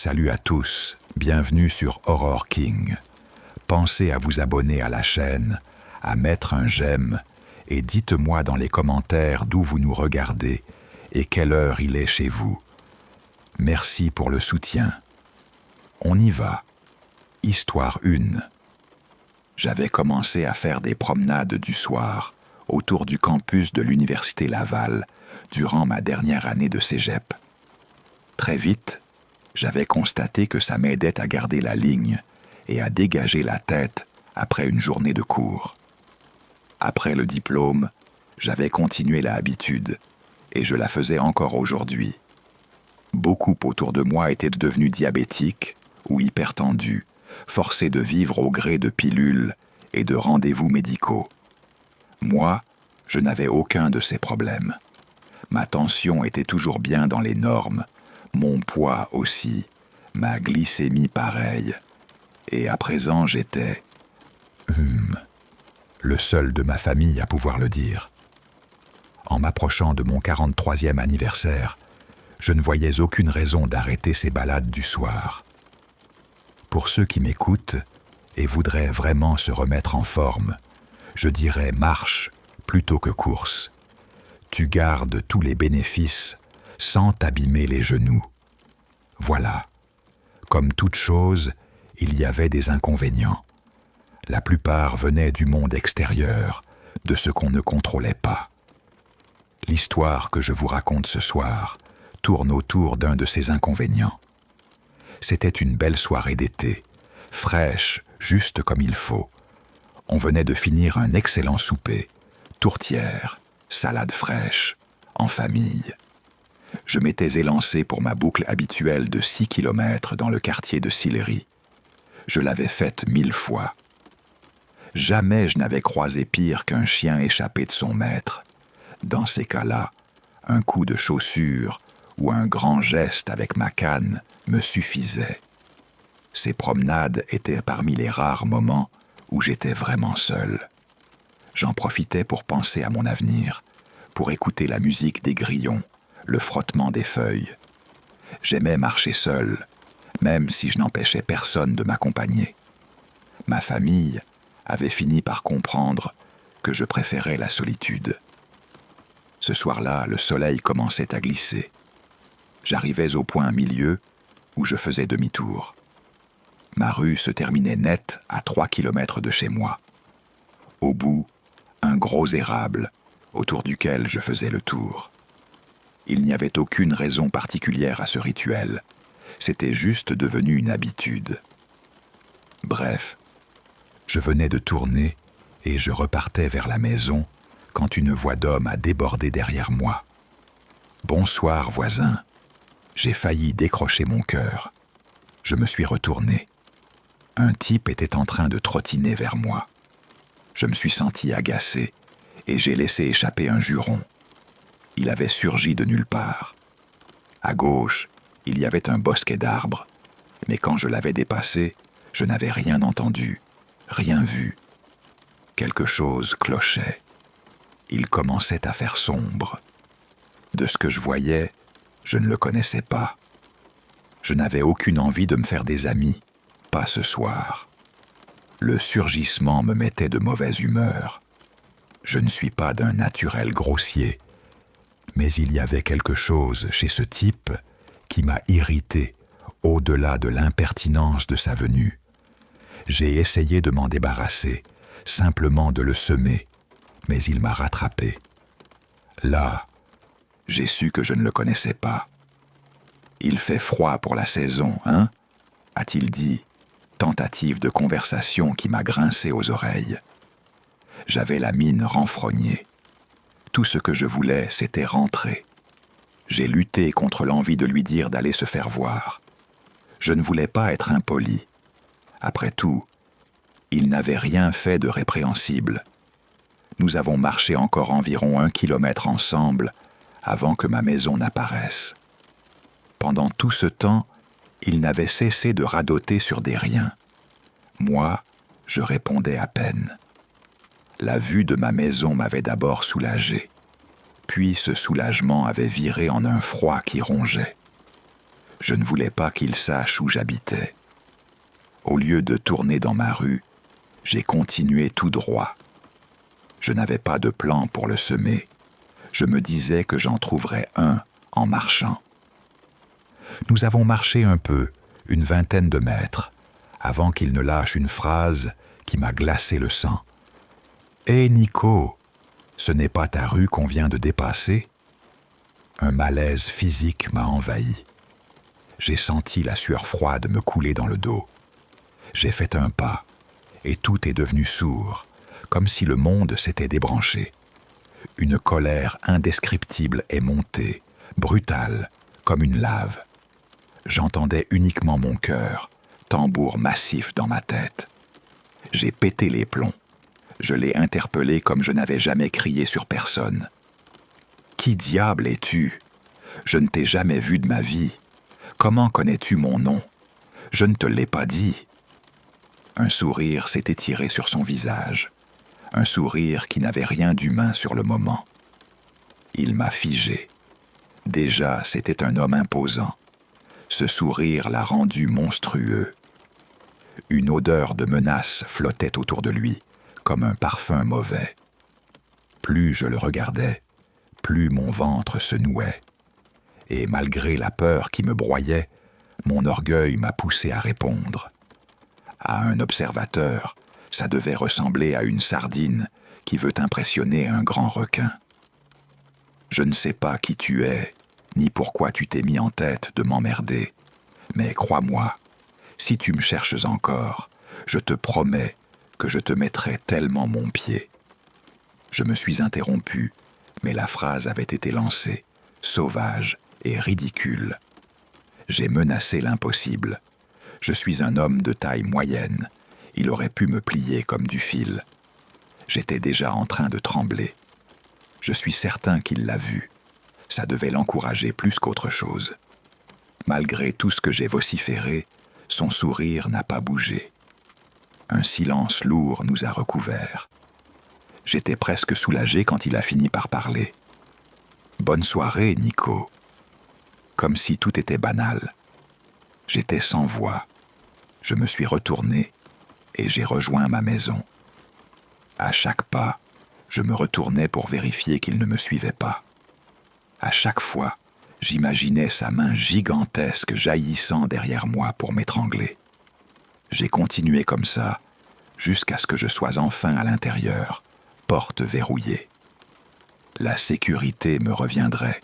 Salut à tous, bienvenue sur Horror King. Pensez à vous abonner à la chaîne, à mettre un j'aime et dites-moi dans les commentaires d'où vous nous regardez et quelle heure il est chez vous. Merci pour le soutien. On y va. Histoire 1. J'avais commencé à faire des promenades du soir autour du campus de l'Université Laval durant ma dernière année de cégep. Très vite, j'avais constaté que ça m'aidait à garder la ligne et à dégager la tête après une journée de cours. Après le diplôme, j'avais continué la habitude et je la faisais encore aujourd'hui. Beaucoup autour de moi étaient devenus diabétiques ou hypertendus, forcés de vivre au gré de pilules et de rendez-vous médicaux. Moi, je n'avais aucun de ces problèmes. Ma tension était toujours bien dans les normes, mon poids aussi, ma glycémie pareille. Et à présent, j'étais... le seul de ma famille à pouvoir le dire. En m'approchant de mon 43e anniversaire, je ne voyais aucune raison d'arrêter ces balades du soir. Pour ceux qui m'écoutent et voudraient vraiment se remettre en forme, je dirais marche plutôt que course. Tu gardes tous les bénéfices sans t'abîmer les genoux. Voilà. Comme toute chose, il y avait des inconvénients. La plupart venaient du monde extérieur, de ce qu'on ne contrôlait pas. L'histoire que je vous raconte ce soir tourne autour d'un de ces inconvénients. C'était une belle soirée d'été, fraîche, juste comme il faut. On venait de finir un excellent souper, tourtière, salade fraîche, en famille. Je m'étais élancé pour ma boucle habituelle de 6 km dans le quartier de Sillery. Je l'avais faite 1000 fois. Jamais je n'avais croisé pire qu'un chien échappé de son maître. Dans ces cas-là, un coup de chaussure ou un grand geste avec ma canne me suffisait. Ces promenades étaient parmi les rares moments où j'étais vraiment seul. J'en profitais pour penser à mon avenir, pour écouter la musique des grillons, le frottement des feuilles. J'aimais marcher seul, même si je n'empêchais personne de m'accompagner. Ma famille avait fini par comprendre que je préférais la solitude. Ce soir-là, le soleil commençait à glisser. J'arrivais au point milieu où je faisais demi-tour. Ma rue se terminait net à 3 km de chez moi. Au bout, un gros érable autour duquel je faisais le tour. Il n'y avait aucune raison particulière à ce rituel. C'était juste devenu une habitude. Bref, je venais de tourner et je repartais vers la maison quand une voix d'homme a débordé derrière moi. « Bonsoir, voisin !» J'ai failli décrocher mon cœur. Je me suis retourné. Un type était en train de trottiner vers moi. Je me suis senti agacé et j'ai laissé échapper un juron. Il avait surgi de nulle part. À gauche, il y avait un bosquet d'arbres, mais quand je l'avais dépassé, je n'avais rien entendu, rien vu. Quelque chose clochait. Il commençait à faire sombre. De ce que je voyais, je ne le connaissais pas. Je n'avais aucune envie de me faire des amis, pas ce soir. Le surgissement me mettait de mauvaise humeur. Je ne suis pas d'un naturel grossier, mais il y avait quelque chose chez ce type qui m'a irrité au-delà de l'impertinence de sa venue. J'ai essayé de m'en débarrasser, simplement de le semer, mais il m'a rattrapé. Là, j'ai su que je ne le connaissais pas. « Il fait froid pour la saison, hein ?» a-t-il dit, tentative de conversation qui m'a grincé aux oreilles. J'avais la mine renfrognée. Tout ce que je voulais, c'était rentrer. J'ai lutté contre l'envie de lui dire d'aller se faire voir. Je ne voulais pas être impoli. Après tout, il n'avait rien fait de répréhensible. Nous avons marché encore environ 1 kilomètre ensemble avant que ma maison n'apparaisse. Pendant tout ce temps, il n'avait cessé de radoter sur des riens. Moi, je répondais à peine. La vue de ma maison m'avait d'abord soulagé, puis ce soulagement avait viré en un froid qui rongeait. Je ne voulais pas qu'il sache où j'habitais. Au lieu de tourner dans ma rue, j'ai continué tout droit. Je n'avais pas de plan pour le semer. Je me disais que j'en trouverais un en marchant. Nous avons marché un peu, une vingtaine de mètres, avant qu'il ne lâche une phrase qui m'a glacé le sang. « Hé Nico, ce n'est pas ta rue qu'on vient de dépasser ?» Un malaise physique m'a envahi. J'ai senti la sueur froide me couler dans le dos. J'ai fait un pas, et tout est devenu sourd, comme si le monde s'était débranché. Une colère indescriptible est montée, brutale, comme une lave. J'entendais uniquement mon cœur, tambour massif dans ma tête. J'ai pété les plombs. Je l'ai interpellé comme je n'avais jamais crié sur personne. « Qui diable es-tu? Je ne t'ai jamais vu de ma vie. Comment connais-tu mon nom? Je ne te l'ai pas dit. » Un sourire s'est étiré sur son visage. Un sourire qui n'avait rien d'humain sur le moment. Il m'a figé. Déjà, c'était un homme imposant. Ce sourire l'a rendu monstrueux. Une odeur de menace flottait autour de lui, comme un parfum mauvais. Plus je le regardais, plus mon ventre se nouait. Et malgré la peur qui me broyait, mon orgueil m'a poussé à répondre. À un observateur, ça devait ressembler à une sardine qui veut impressionner un grand requin. Je ne sais pas qui tu es, ni pourquoi tu t'es mis en tête de m'emmerder, mais crois-moi, si tu me cherches encore, je te promets que je te mettrai tellement mon pied. Je me suis interrompu, mais la phrase avait été lancée, sauvage et ridicule. J'ai menacé l'impossible. Je suis un homme de taille moyenne. Il aurait pu me plier comme du fil. J'étais déjà en train de trembler. Je suis certain qu'il l'a vu. Ça devait l'encourager plus qu'autre chose. Malgré tout ce que j'ai vociféré, son sourire n'a pas bougé. Un silence lourd nous a recouverts. J'étais presque soulagé quand il a fini par parler. « Bonne soirée, Nico. » Comme si tout était banal. J'étais sans voix. Je me suis retourné et j'ai rejoint ma maison. À chaque pas, je me retournais pour vérifier qu'il ne me suivait pas. À chaque fois, j'imaginais sa main gigantesque jaillissant derrière moi pour m'étrangler. J'ai continué comme ça, jusqu'à ce que je sois enfin à l'intérieur, porte verrouillée. La sécurité me reviendrait,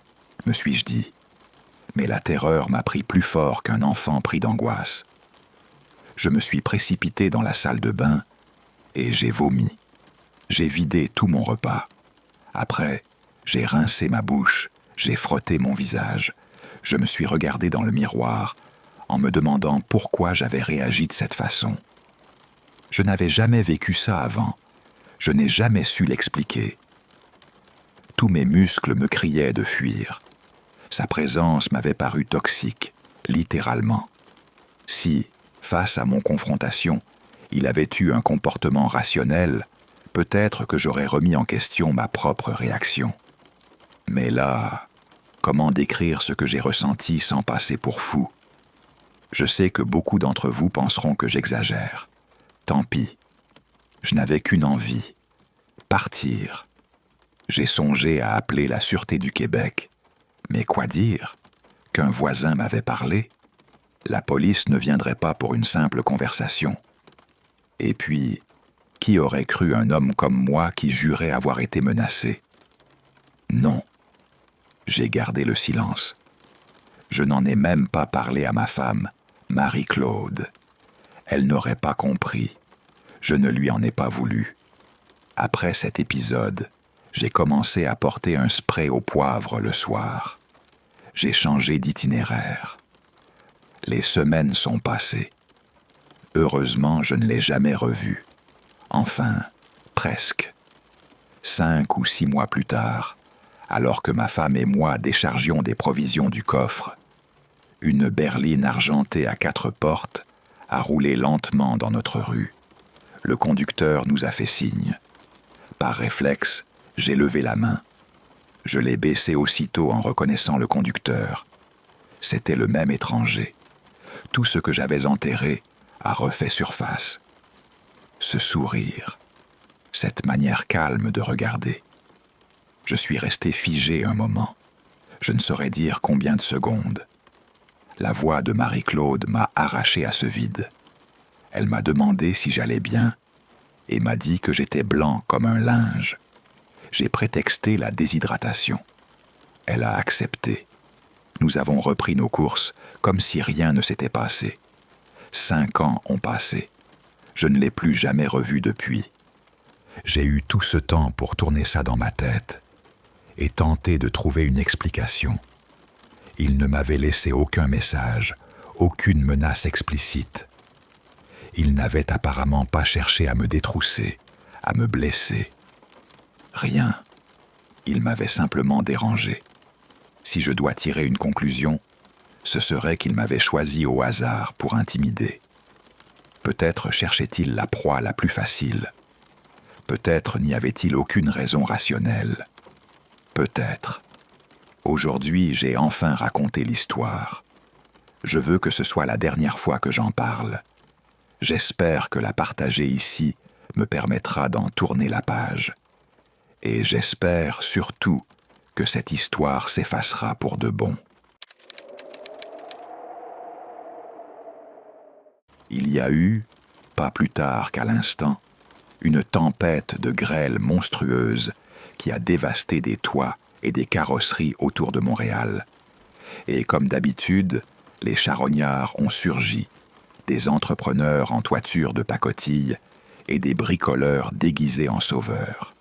me suis-je dit. Mais la terreur m'a pris plus fort qu'un enfant pris d'angoisse. Je me suis précipité dans la salle de bain et j'ai vomi. J'ai vidé tout mon repas. Après, j'ai rincé ma bouche, j'ai frotté mon visage. Je me suis regardé dans le miroir en me demandant pourquoi j'avais réagi de cette façon. Je n'avais jamais vécu ça avant. Je n'ai jamais su l'expliquer. Tous mes muscles me criaient de fuir. Sa présence m'avait paru toxique, littéralement. Si, face à mon confrontation, il avait eu un comportement rationnel, peut-être que j'aurais remis en question ma propre réaction. Mais là, comment décrire ce que j'ai ressenti sans passer pour fou? Je sais que beaucoup d'entre vous penseront que j'exagère. Tant pis. Je n'avais qu'une envie, partir. J'ai songé à appeler la Sûreté du Québec. Mais quoi dire? Qu'un voisin m'avait parlé? La police ne viendrait pas pour une simple conversation. Et puis, qui aurait cru un homme comme moi qui jurait avoir été menacé? Non. J'ai gardé le silence. Je n'en ai même pas parlé à ma femme, Marie-Claude. Elle n'aurait pas compris. Je ne lui en ai pas voulu. Après cet épisode, j'ai commencé à porter un spray au poivre le soir. J'ai changé d'itinéraire. Les semaines sont passées. Heureusement, je ne l'ai jamais revu. Enfin, presque. 5 ou 6 mois plus tard, alors que ma femme et moi déchargions des provisions du coffre, une berline argentée à 4 portes a roulé lentement dans notre rue. Le conducteur nous a fait signe. Par réflexe, j'ai levé la main. Je l'ai baissée aussitôt en reconnaissant le conducteur. C'était le même étranger. Tout ce que j'avais enterré a refait surface. Ce sourire, cette manière calme de regarder. Je suis resté figé un moment. Je ne saurais dire combien de secondes. La voix de Marie-Claude m'a arraché à ce vide. Elle m'a demandé si j'allais bien et m'a dit que j'étais blanc comme un linge. J'ai prétexté la déshydratation. Elle a accepté. Nous avons repris nos courses comme si rien ne s'était passé. 5 ans ont passé. Je ne l'ai plus jamais revu depuis. J'ai eu tout ce temps pour tourner ça dans ma tête et tenter de trouver une explication. Il ne m'avait laissé aucun message, aucune menace explicite. Il n'avait apparemment pas cherché à me détrousser, à me blesser. Rien. Il m'avait simplement dérangé. Si je dois tirer une conclusion, ce serait qu'il m'avait choisi au hasard pour intimider. Peut-être cherchait-il la proie la plus facile. Peut-être n'y avait-il aucune raison rationnelle. Peut-être. Aujourd'hui, j'ai enfin raconté l'histoire. Je veux que ce soit la dernière fois que j'en parle. J'espère que la partager ici me permettra d'en tourner la page. Et j'espère surtout que cette histoire s'effacera pour de bon. Il y a eu, pas plus tard qu'à l'instant, une tempête de grêle monstrueuse qui a dévasté des toits et des carrosseries autour de Montréal. Et comme d'habitude, les charognards ont surgi, des entrepreneurs en toiture de pacotille et des bricoleurs déguisés en sauveurs.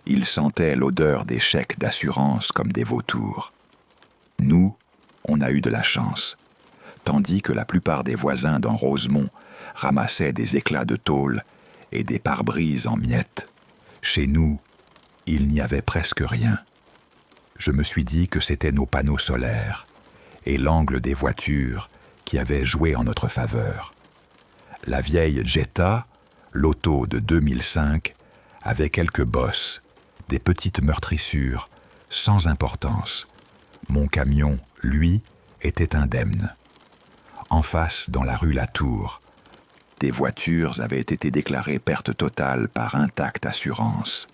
Ils sentaient l'odeur des chèques d'assurance comme des vautours. Nous, on a eu de la chance. Tandis que la plupart des voisins dans Rosemont ramassaient des éclats de tôle et des pare-brises en miettes, chez nous, il n'y avait presque rien. Je me suis dit que c'était nos panneaux solaires et l'angle des voitures qui avaient joué en notre faveur. La vieille Jetta, l'auto de 2005, avait quelques bosses, des petites meurtrissures, sans importance. Mon camion, lui, était indemne. En face, dans la rue Latour, des voitures avaient été déclarées perte totale par Intact Assurance.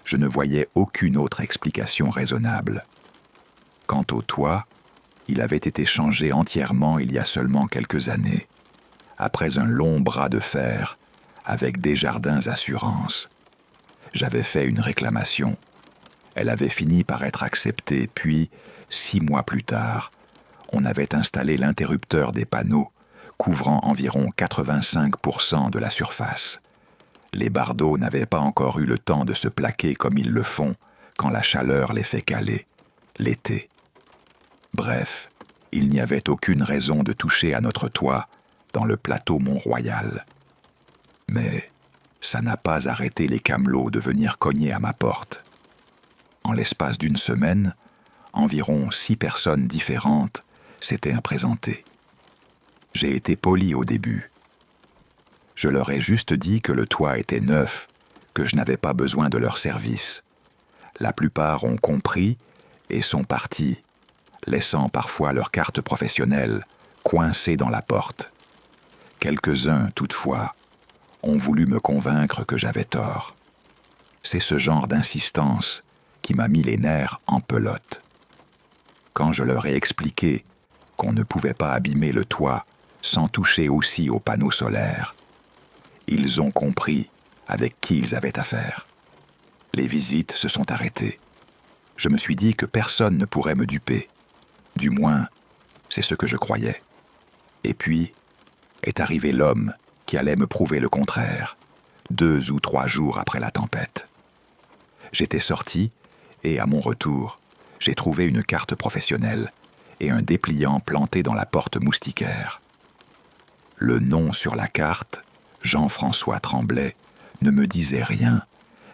Je ne voyais aucune autre explication raisonnable. Quant au toit, il avait été changé entièrement il y a seulement quelques années, après un long bras de fer avec Desjardins Assurance. J'avais fait une réclamation. Elle avait fini par être acceptée, puis, 6 mois plus tard, on avait installé l'interrupteur des panneaux, couvrant environ 85% de la surface. Les bardeaux n'avaient pas encore eu le temps de se plaquer comme ils le font quand la chaleur les fait caler, l'été. Bref, il n'y avait aucune raison de toucher à notre toit dans le plateau Mont-Royal. Mais ça n'a pas arrêté les camelots de venir cogner à ma porte. En l'espace d'une semaine, environ 6 personnes différentes s'étaient présentées. J'ai été poli au début. Je leur ai juste dit que le toit était neuf, que je n'avais pas besoin de leur service. La plupart ont compris et sont partis, laissant parfois leur carte professionnelle coincée dans la porte. Quelques-uns, toutefois, ont voulu me convaincre que j'avais tort. C'est ce genre d'insistance qui m'a mis les nerfs en pelote. Quand je leur ai expliqué qu'on ne pouvait pas abîmer le toit sans toucher aussi aux panneaux solaires, ils ont compris avec qui ils avaient affaire. Les visites se sont arrêtées. Je me suis dit que personne ne pourrait me duper. Du moins, c'est ce que je croyais. Et puis, est arrivé l'homme qui allait me prouver le contraire, 2 ou 3 jours après la tempête. J'étais sorti et, à mon retour, j'ai trouvé une carte professionnelle et un dépliant planté dans la porte moustiquaire. Le nom sur la carte, Jean-François Tremblay, ne me disait rien,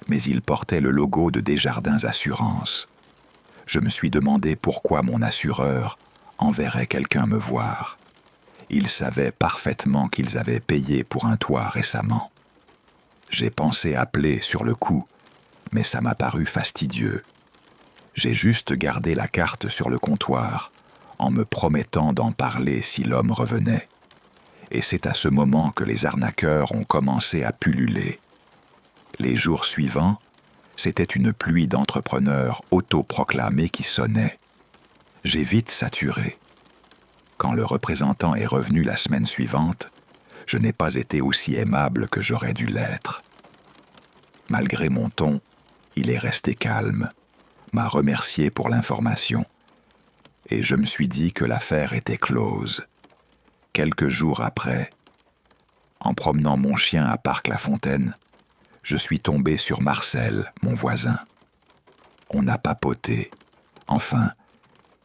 mais il portait le logo de Desjardins Assurance. Je me suis demandé pourquoi mon assureur enverrait quelqu'un me voir. Ils savaient parfaitement qu'ils avaient payé pour un toit récemment. J'ai pensé appeler sur le coup, mais ça m'a paru fastidieux. J'ai juste gardé la carte sur le comptoir, en me promettant d'en parler si l'homme revenait. Et c'est à ce moment que les arnaqueurs ont commencé à pulluler. Les jours suivants, c'était une pluie d'entrepreneurs autoproclamés qui sonnait. J'ai vite saturé. Quand le représentant est revenu la semaine suivante, je n'ai pas été aussi aimable que j'aurais dû l'être. Malgré mon ton, il est resté calme, m'a remercié pour l'information, et je me suis dit que l'affaire était close. Quelques jours après, en promenant mon chien à Parc-la-Fontaine, je suis tombé sur Marcel, mon voisin. On a papoté. Enfin,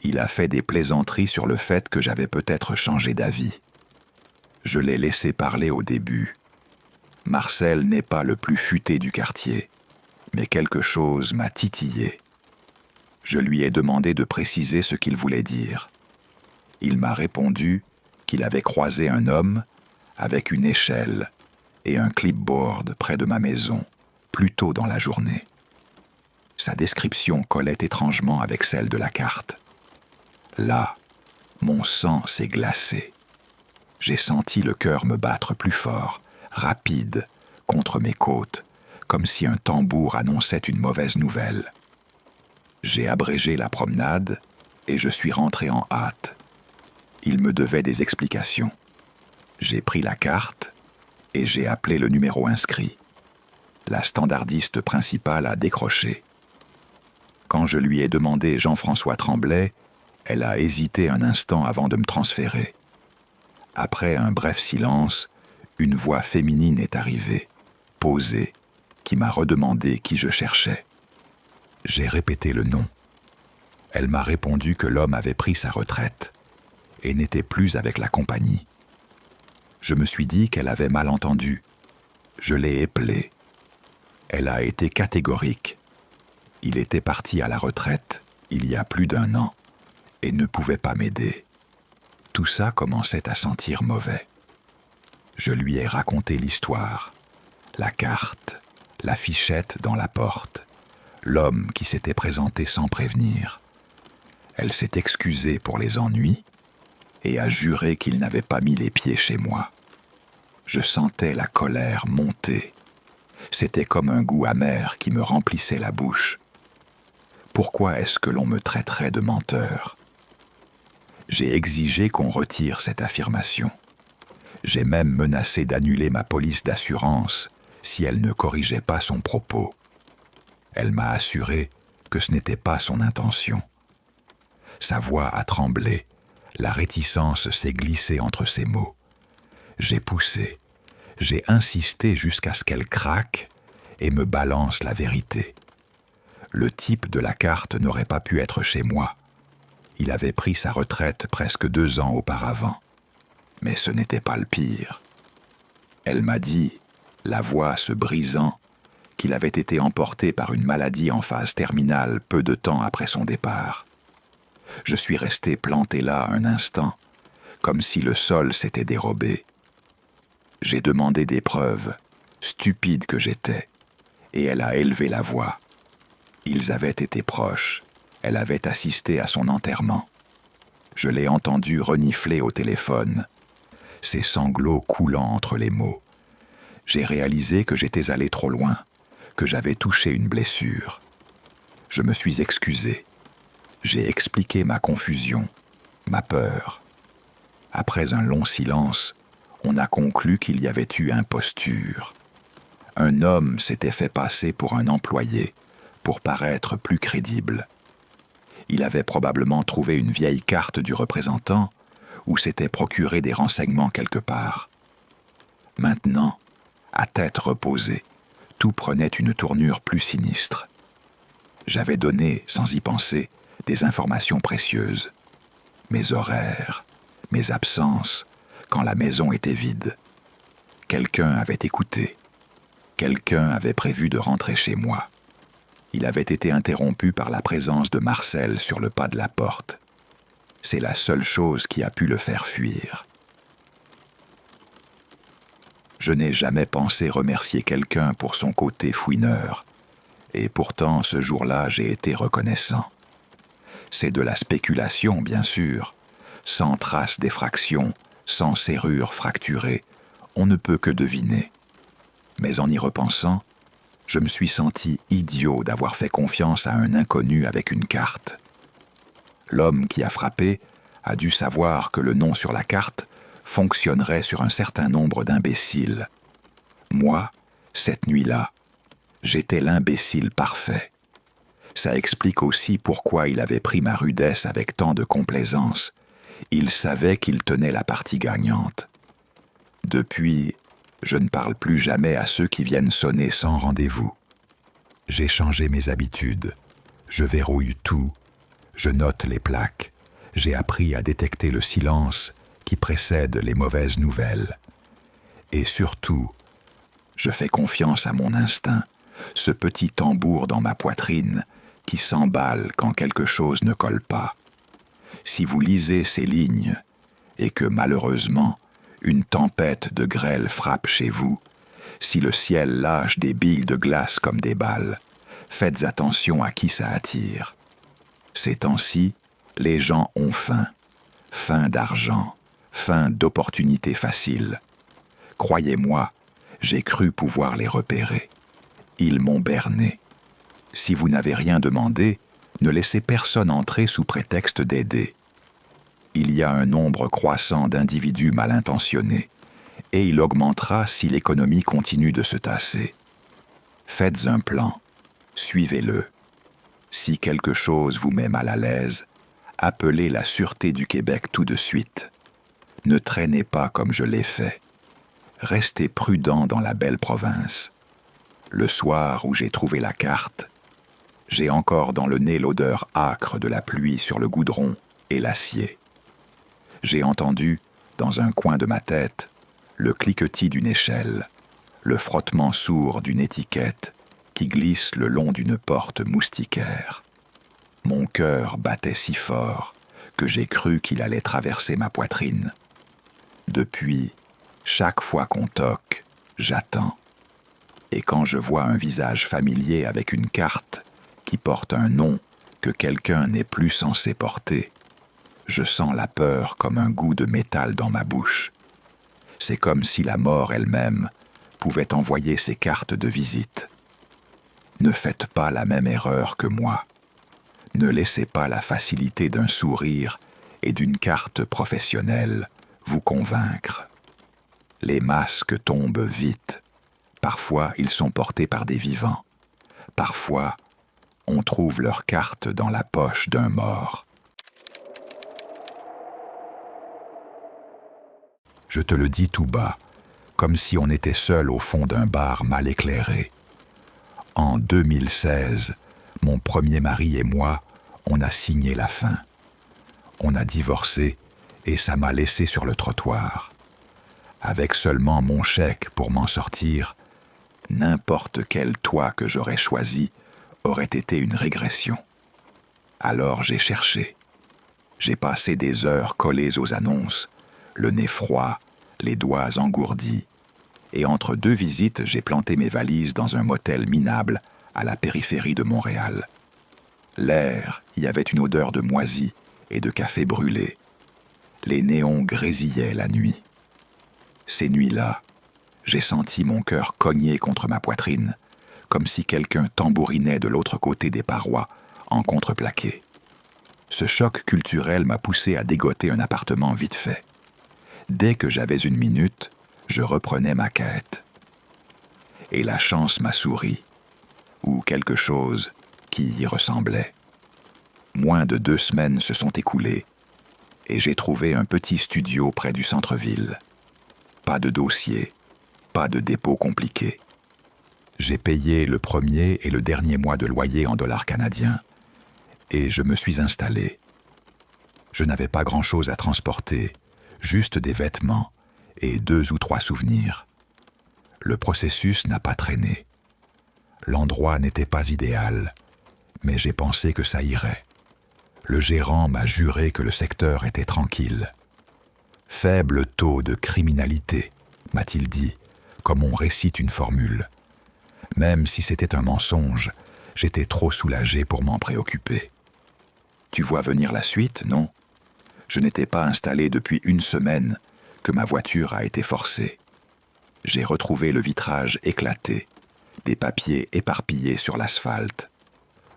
il a fait des plaisanteries sur le fait que j'avais peut-être changé d'avis. Je l'ai laissé parler au début. Marcel n'est pas le plus futé du quartier, mais quelque chose m'a titillé. Je lui ai demandé de préciser ce qu'il voulait dire. Il m'a répondu qu'il avait croisé un homme avec une échelle et un clipboard près de ma maison, plus tôt dans la journée. Sa description collait étrangement avec celle de la carte. Là, mon sang s'est glacé. J'ai senti le cœur me battre plus fort, rapide, contre mes côtes, comme si un tambour annonçait une mauvaise nouvelle. J'ai abrégé la promenade et je suis rentré en hâte. Il me devait des explications. J'ai pris la carte et j'ai appelé le numéro inscrit. La standardiste principale a décroché. Quand je lui ai demandé Jean-François Tremblay, elle a hésité un instant avant de me transférer. Après un bref silence, une voix féminine est arrivée, posée, qui m'a redemandé qui je cherchais. J'ai répété le nom. Elle m'a répondu que l'homme avait pris sa retraite et n'était plus avec la compagnie. Je me suis dit qu'elle avait mal entendu. Je l'ai épelée. Elle a été catégorique. Il était parti à la retraite il y a plus d'1 an et ne pouvait pas m'aider. Tout ça commençait à sentir mauvais. Je lui ai raconté l'histoire, la carte, la fichette dans la porte, l'homme qui s'était présenté sans prévenir. Elle s'est excusée pour les ennuis et a juré qu'il n'avait pas mis les pieds chez moi. Je sentais la colère monter. C'était comme un goût amer qui me remplissait la bouche. Pourquoi est-ce que l'on me traiterait de menteur ? J'ai exigé qu'on retire cette affirmation. J'ai même menacé d'annuler ma police d'assurance si elle ne corrigeait pas son propos. Elle m'a assuré que ce n'était pas son intention. Sa voix a tremblé, la réticence s'est glissée entre ses mots. J'ai poussé, j'ai insisté jusqu'à ce qu'elle craque et me balance la vérité. Le type de la carte n'aurait pas pu être chez moi. Il avait pris sa retraite presque 2 ans auparavant. Mais ce n'était pas le pire. Elle m'a dit, la voix se brisant, qu'il avait été emporté par une maladie en phase terminale peu de temps après son départ. Je suis resté planté là un instant, comme si le sol s'était dérobé. J'ai demandé des preuves, stupide que j'étais, et elle a élevé la voix. Ils avaient été proches, elle avait assisté à son enterrement. Je l'ai entendu renifler au téléphone, ses sanglots coulant entre les mots. J'ai réalisé que j'étais allé trop loin, que j'avais touché une blessure. Je me suis excusé. J'ai expliqué ma confusion, ma peur. Après un long silence, on a conclu qu'il y avait eu imposture. Un homme s'était fait passer pour un employé, pour paraître plus crédible. Il avait probablement trouvé une vieille carte du représentant ou s'était procuré des renseignements quelque part. Maintenant, à tête reposée, tout prenait une tournure plus sinistre. J'avais donné, sans y penser, des informations précieuses. Mes horaires, mes absences, quand la maison était vide. Quelqu'un avait écouté. Quelqu'un avait prévu de rentrer chez moi. Il avait été interrompu par la présence de Marcel sur le pas de la porte. C'est la seule chose qui a pu le faire fuir. Je n'ai jamais pensé remercier quelqu'un pour son côté fouineur, et pourtant ce jour-là j'ai été reconnaissant. C'est de la spéculation, bien sûr, sans trace d'effraction, sans serrure fracturée, on ne peut que deviner. Mais en y repensant, je me suis senti idiot d'avoir fait confiance à un inconnu avec une carte. L'homme qui a frappé a dû savoir que le nom sur la carte fonctionnerait sur un certain nombre d'imbéciles. Moi, cette nuit-là, j'étais l'imbécile parfait. Ça explique aussi pourquoi il avait pris ma rudesse avec tant de complaisance. Il savait qu'il tenait la partie gagnante. Depuis, je ne parle plus jamais à ceux qui viennent sonner sans rendez-vous. J'ai changé mes habitudes. Je verrouille tout. Je note les plaques. J'ai appris à détecter le silence qui précède les mauvaises nouvelles. Et surtout, je fais confiance à mon instinct, ce petit tambour dans ma poitrine qui s'emballe quand quelque chose ne colle pas. Si vous lisez ces lignes, et que malheureusement, une tempête de grêle frappe chez vous, si le ciel lâche des billes de glace comme des balles, faites attention à qui ça attire. Ces temps-ci, les gens ont faim, faim d'argent, faim d'opportunités faciles. Croyez-moi, j'ai cru pouvoir les repérer. Ils m'ont berné. Si vous n'avez rien demandé, ne laissez personne entrer sous prétexte d'aider. Il y a un nombre croissant d'individus mal intentionnés, et il augmentera si l'économie continue de se tasser. Faites un plan, suivez-le. Si quelque chose vous met mal à l'aise, appelez la Sûreté du Québec tout de suite. Ne traînez pas comme je l'ai fait. Restez prudent dans la belle province. Le soir où j'ai trouvé la carte, j'ai encore dans le nez l'odeur âcre de la pluie sur le goudron et l'acier. J'ai entendu, dans un coin de ma tête, le cliquetis d'une échelle, le frottement sourd d'une étiquette qui glisse le long d'une porte moustiquaire. Mon cœur battait si fort que j'ai cru qu'il allait traverser ma poitrine. Depuis, chaque fois qu'on toque, j'attends. Et quand je vois un visage familier avec une carte qui porte un nom que quelqu'un n'est plus censé porter, je sens la peur comme un goût de métal dans ma bouche. C'est comme si la mort elle-même pouvait envoyer ses cartes de visite. Ne faites pas la même erreur que moi. Ne laissez pas la facilité d'un sourire et d'une carte professionnelle vous convaincre. Les masques tombent vite. Parfois, ils sont portés par des vivants. Parfois, on trouve leur carte dans la poche d'un mort. Je te le dis tout bas, comme si on était seul au fond d'un bar mal éclairé. En 2016, mon premier mari et moi, on a signé la fin. On a divorcé et ça m'a laissé sur le trottoir. Avec seulement mon chèque pour m'en sortir, n'importe quel toit que j'aurais choisi aurait été une régression. Alors j'ai cherché. J'ai passé des heures collées aux annonces, le nez froid, les doigts engourdis, et entre deux visites, j'ai planté mes valises dans un motel minable à la périphérie de Montréal. L'air y avait une odeur de moisi et de café brûlé. Les néons grésillaient la nuit. Ces nuits-là, j'ai senti mon cœur cogner contre ma poitrine, comme si quelqu'un tambourinait de l'autre côté des parois, en contreplaqué. Ce choc culturel m'a poussé à dégoter un appartement vite fait. Dès que j'avais une minute, je reprenais ma quête. Et la chance m'a souri, ou quelque chose qui y ressemblait. Moins de 2 semaines se sont écoulées, et j'ai trouvé un petit studio près du centre-ville. Pas de dossier, pas de dépôt compliqué. J'ai payé le premier et le dernier mois de loyer en dollars canadiens, et je me suis installé. Je n'avais pas grand-chose à transporter, juste des vêtements et 2 ou 3 souvenirs. Le processus n'a pas traîné. L'endroit n'était pas idéal, mais j'ai pensé que ça irait. Le gérant m'a juré que le secteur était tranquille. Faible taux de criminalité, m'a-t-il dit, comme on récite une formule. Même si c'était un mensonge, j'étais trop soulagé pour m'en préoccuper. Tu vois venir la suite, non ? Je n'étais pas installé depuis une semaine que ma voiture a été forcée. J'ai retrouvé le vitrage éclaté, des papiers éparpillés sur l'asphalte,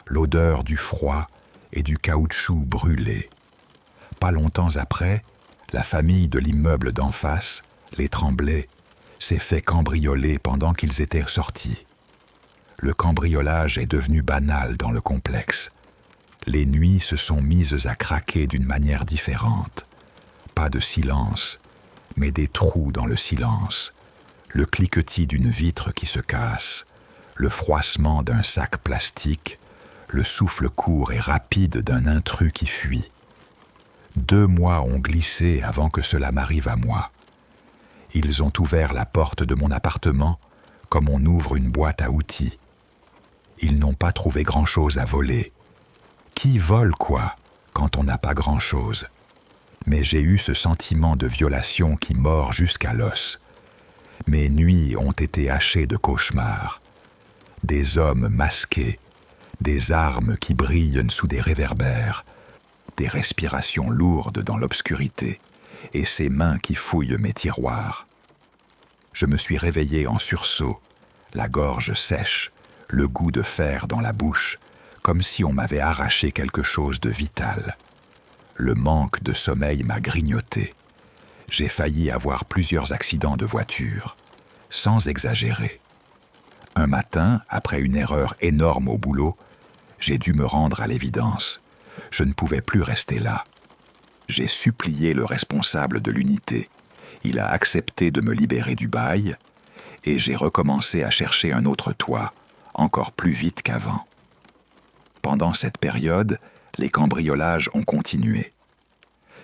l'odeur du froid et du caoutchouc brûlé. Pas longtemps après, la famille de l'immeuble d'en face, les Tremblay, s'est fait cambrioler pendant qu'ils étaient sortis. Le cambriolage est devenu banal dans le complexe. Les nuits se sont mises à craquer d'une manière différente. Pas de silence, mais des trous dans le silence, le cliquetis d'une vitre qui se casse, le froissement d'un sac plastique, le souffle court et rapide d'un intrus qui fuit. 2 mois ont glissé avant que cela m'arrive à moi. Ils ont ouvert la porte de mon appartement comme on ouvre une boîte à outils. Ils n'ont pas trouvé grand-chose à voler. Qui vole quoi quand on n'a pas grand-chose? Mais j'ai eu ce sentiment de violation qui mord jusqu'à l'os. Mes nuits ont été hachées de cauchemars. Des hommes masqués, des armes qui brillent sous des réverbères, des respirations lourdes dans l'obscurité et ces mains qui fouillent mes tiroirs. Je me suis réveillé en sursaut, la gorge sèche, le goût de fer dans la bouche, comme si on m'avait arraché quelque chose de vital. Le manque de sommeil m'a grignoté. J'ai failli avoir plusieurs accidents de voiture, sans exagérer. Un matin, après une erreur énorme au boulot, j'ai dû me rendre à l'évidence. Je ne pouvais plus rester là. J'ai supplié le responsable de l'unité. Il a accepté de me libérer du bail et j'ai recommencé à chercher un autre toit, encore plus vite qu'avant. Pendant cette période, les cambriolages ont continué.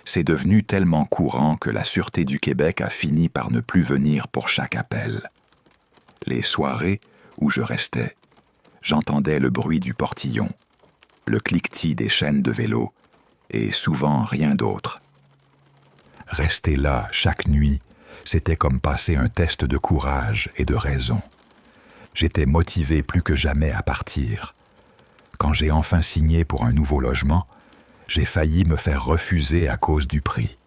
C'est devenu tellement courant que la Sûreté du Québec a fini par ne plus venir pour chaque appel. Les soirées où je restais, j'entendais le bruit du portillon, le cliquetis des chaînes de vélo et souvent rien d'autre. Rester là chaque nuit, c'était comme passer un test de courage et de raison. J'étais motivé plus que jamais à partir. Quand j'ai enfin signé pour un nouveau logement, j'ai failli me faire refuser à cause du prix.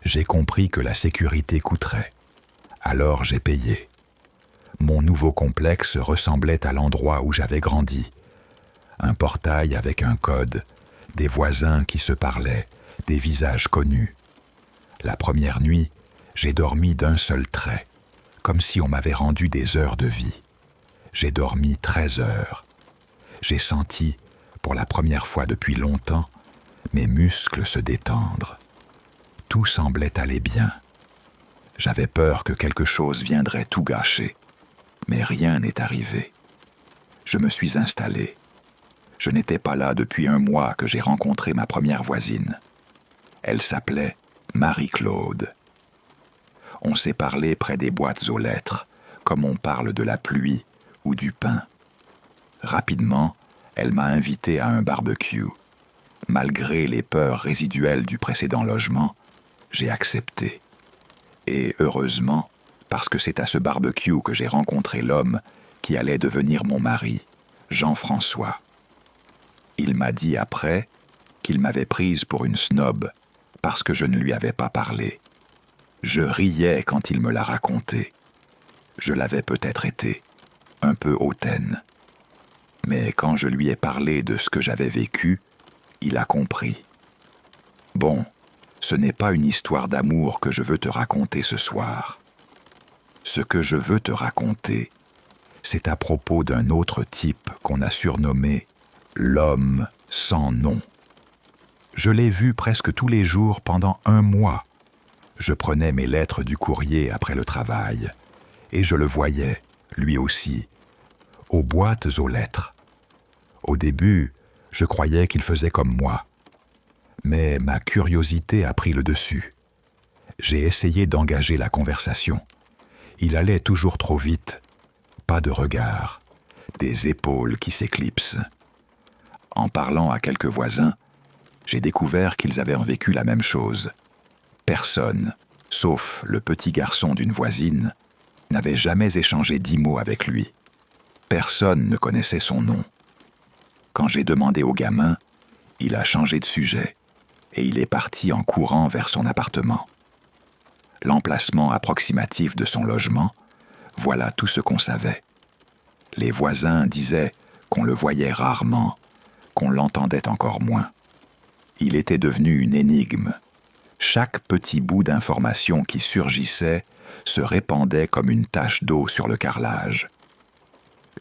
J'ai compris que la sécurité coûterait. Alors j'ai payé. Mon nouveau complexe ressemblait à l'endroit où j'avais grandi. Un portail avec un code, des voisins qui se parlaient, des visages connus. La première nuit, j'ai dormi d'un seul trait, comme si on m'avait rendu des heures de vie. J'ai dormi 13 heures. J'ai senti, pour la première fois depuis longtemps, mes muscles se détendre. Tout semblait aller bien. J'avais peur que quelque chose viendrait tout gâcher, mais rien n'est arrivé. Je me suis installé. Je n'étais pas là depuis 1 mois que j'ai rencontré ma première voisine. Elle s'appelait Marie-Claude. On s'est parlé près des boîtes aux lettres, comme on parle de la pluie ou du pain. Rapidement, elle m'a invité à un barbecue. Malgré les peurs résiduelles du précédent logement, j'ai accepté. Et heureusement, parce que c'est à ce barbecue que j'ai rencontré l'homme qui allait devenir mon mari, Jean-François. Il m'a dit après qu'il m'avait prise pour une snob parce que je ne lui avais pas parlé. Je riais quand il me l'a raconté. Je l'avais peut-être été, un peu hautaine. Mais quand je lui ai parlé de ce que j'avais vécu, il a compris. Bon, ce n'est pas une histoire d'amour que je veux te raconter ce soir. Ce que je veux te raconter, c'est à propos d'un autre type qu'on a surnommé l'homme sans nom. Je l'ai vu presque tous les jours pendant 1 mois. Je prenais mes lettres du courrier après le travail, et je le voyais, lui aussi, aux boîtes aux lettres. Au début, je croyais qu'il faisait comme moi. Mais ma curiosité a pris le dessus. J'ai essayé d'engager la conversation. Il allait toujours trop vite. Pas de regard, des épaules qui s'éclipsent. En parlant à quelques voisins, j'ai découvert qu'ils avaient vécu la même chose. Personne, sauf le petit garçon d'une voisine, n'avait jamais échangé 10 mots avec lui. Personne ne connaissait son nom. Quand j'ai demandé au gamin, il a changé de sujet et il est parti en courant vers son appartement. L'emplacement approximatif de son logement, voilà tout ce qu'on savait. Les voisins disaient qu'on le voyait rarement, qu'on l'entendait encore moins. Il était devenu une énigme. Chaque petit bout d'information qui surgissait se répandait comme une tache d'eau sur le carrelage.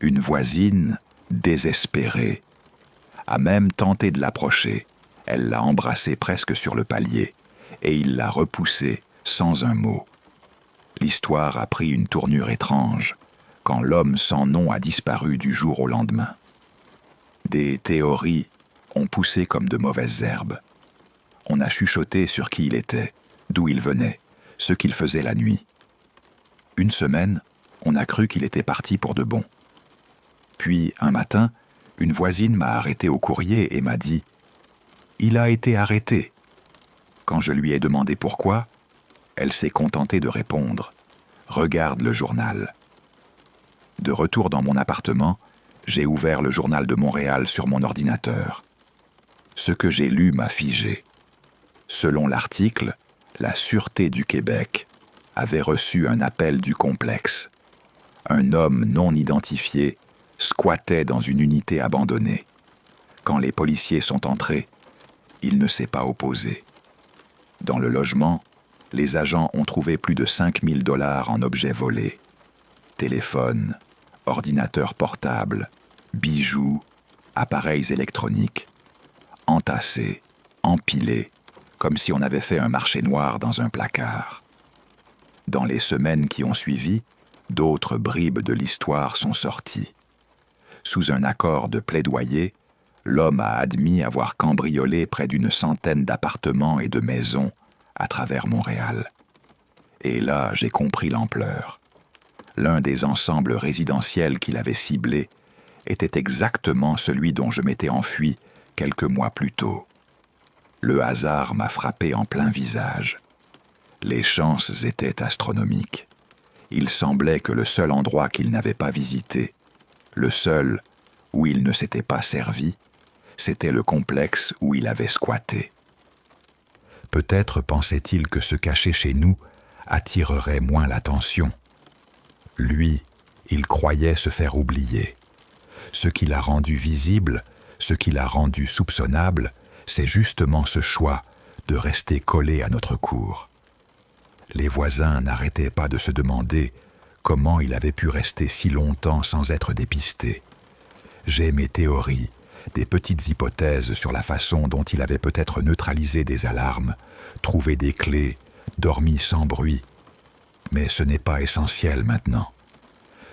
Une voisine, désespérée, a même tenté de l'approcher. Elle l'a embrassé presque sur le palier, et il l'a repoussé sans un mot. L'histoire a pris une tournure étrange, quand l'homme sans nom a disparu du jour au lendemain. Des théories ont poussé comme de mauvaises herbes. On a chuchoté sur qui il était, d'où il venait, ce qu'il faisait la nuit. Une semaine, on a cru qu'il était parti pour de bon. Puis, un matin, une voisine m'a arrêté au courrier et m'a dit « Il a été arrêté ». Quand je lui ai demandé pourquoi, elle s'est contentée de répondre « Regarde le journal ». De retour dans mon appartement, j'ai ouvert le journal de Montréal sur mon ordinateur. Ce que j'ai lu m'a figé. Selon l'article, la Sûreté du Québec avait reçu un appel du complexe. Un homme non identifié squattait dans une unité abandonnée. Quand les policiers sont entrés, il ne s'est pas opposé. Dans le logement, les agents ont trouvé plus de 5 000 $ en objets volés. Téléphone, ordinateur portable, bijoux, appareils électroniques, entassés, empilés, comme si on avait fait un marché noir dans un placard. Dans les semaines qui ont suivi, d'autres bribes de l'histoire sont sorties. Sous un accord de plaidoyer, l'homme a admis avoir cambriolé près d'une centaine d'appartements et de maisons à travers Montréal. Et là, j'ai compris l'ampleur. L'un des ensembles résidentiels qu'il avait ciblés était exactement celui dont je m'étais enfui quelques mois plus tôt. Le hasard m'a frappé en plein visage. Les chances étaient astronomiques. Il semblait que le seul endroit qu'il n'avait pas visité, le seul où il ne s'était pas servi, c'était le complexe où il avait squatté. Peut-être pensait-il que se cacher chez nous attirerait moins l'attention. Lui, il croyait se faire oublier. Ce qui l'a rendu visible, ce qui l'a rendu soupçonnable, c'est justement ce choix de rester collé à notre cour. Les voisins n'arrêtaient pas de se demander comment il avait pu rester si longtemps sans être dépisté. J'ai mes théories, des petites hypothèses sur la façon dont il avait peut-être neutralisé des alarmes, trouvé des clés, dormi sans bruit. Mais ce n'est pas essentiel maintenant.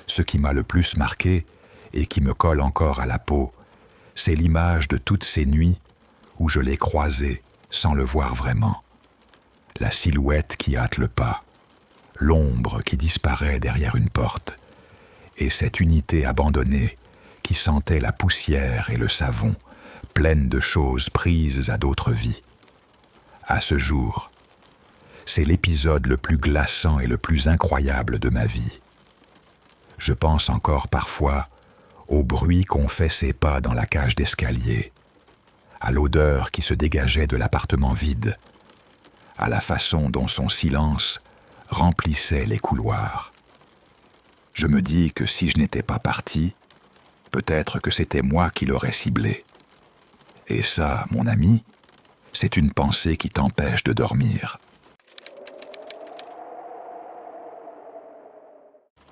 Ce qui m'a le plus marqué, et qui me colle encore à la peau, c'est l'image de toutes ces nuits où je l'ai croisé sans le voir vraiment. La silhouette qui hâte le pas, l'ombre qui disparaît derrière une porte, et cette unité abandonnée qui sentait la poussière et le savon, pleine de choses prises à d'autres vies. À ce jour, c'est l'épisode le plus glaçant et le plus incroyable de ma vie. Je pense encore parfois au bruit qu'ont fait ses pas dans la cage d'escalier, à l'odeur qui se dégageait de l'appartement vide, à la façon dont son silence remplissait les couloirs. Je me dis que si je n'étais pas parti, peut-être que c'était moi qui l'aurais ciblé. Et ça, mon ami, c'est une pensée qui t'empêche de dormir.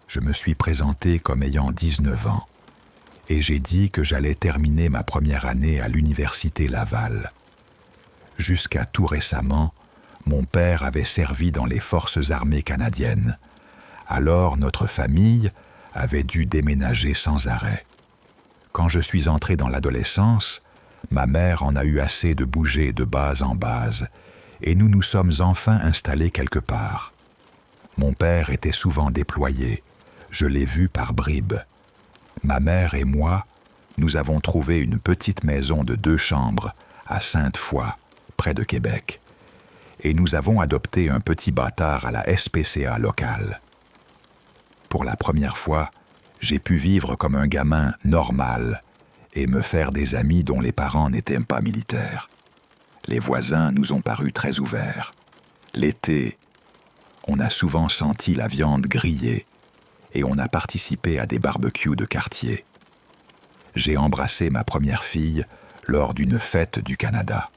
Je me suis présenté comme ayant 19 ans et j'ai dit que j'allais terminer ma première année à l'université Laval. Jusqu'à tout récemment, mon père avait servi dans les forces armées canadiennes. Alors notre famille avait dû déménager sans arrêt. Quand je suis entré dans l'adolescence, ma mère en a eu assez de bouger de base en base, et nous nous sommes enfin installés quelque part. Mon père était souvent déployé, je l'ai vu par bribes. Ma mère et moi, nous avons trouvé une petite maison de 2 chambres à Sainte-Foy, près de Québec, et nous avons adopté un petit bâtard à la SPCA locale. Pour la première fois, j'ai pu vivre comme un gamin normal et me faire des amis dont les parents n'étaient pas militaires. Les voisins nous ont paru très ouverts. L'été, on a souvent senti la viande grillée et on a participé à des barbecues de quartier. J'ai embrassé ma première fille lors d'une fête du Canada.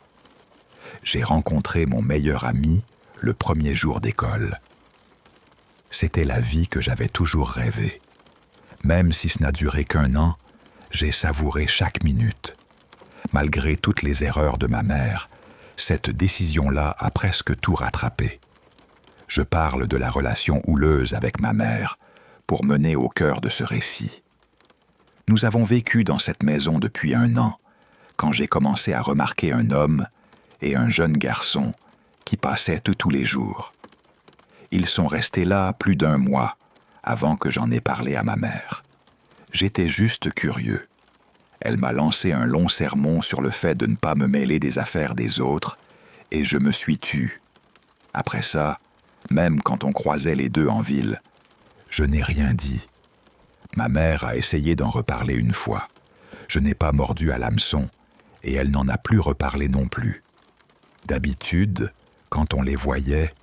J'ai rencontré mon meilleur ami le premier jour d'école. C'était la vie que j'avais toujours rêvée. Même si ce n'a duré qu'1 an, j'ai savouré chaque minute. Malgré toutes les erreurs de ma mère, cette décision-là a presque tout rattrapé. Je parle de la relation houleuse avec ma mère pour mener au cœur de ce récit. Nous avons vécu dans cette maison depuis 1 an, quand j'ai commencé à remarquer un homme et un jeune garçon qui passaient tous les jours. Ils sont restés là plus d'1 mois avant que j'en ai parlé à ma mère. J'étais juste curieux. Elle m'a lancé un long sermon sur le fait de ne pas me mêler des affaires des autres et je me suis tu. Après ça, même quand on croisait les deux en ville, je n'ai rien dit. Ma mère a essayé d'en reparler une fois. Je n'ai pas mordu à l'hameçon et elle n'en a plus reparlé non plus. D'habitude, quand on les voyait,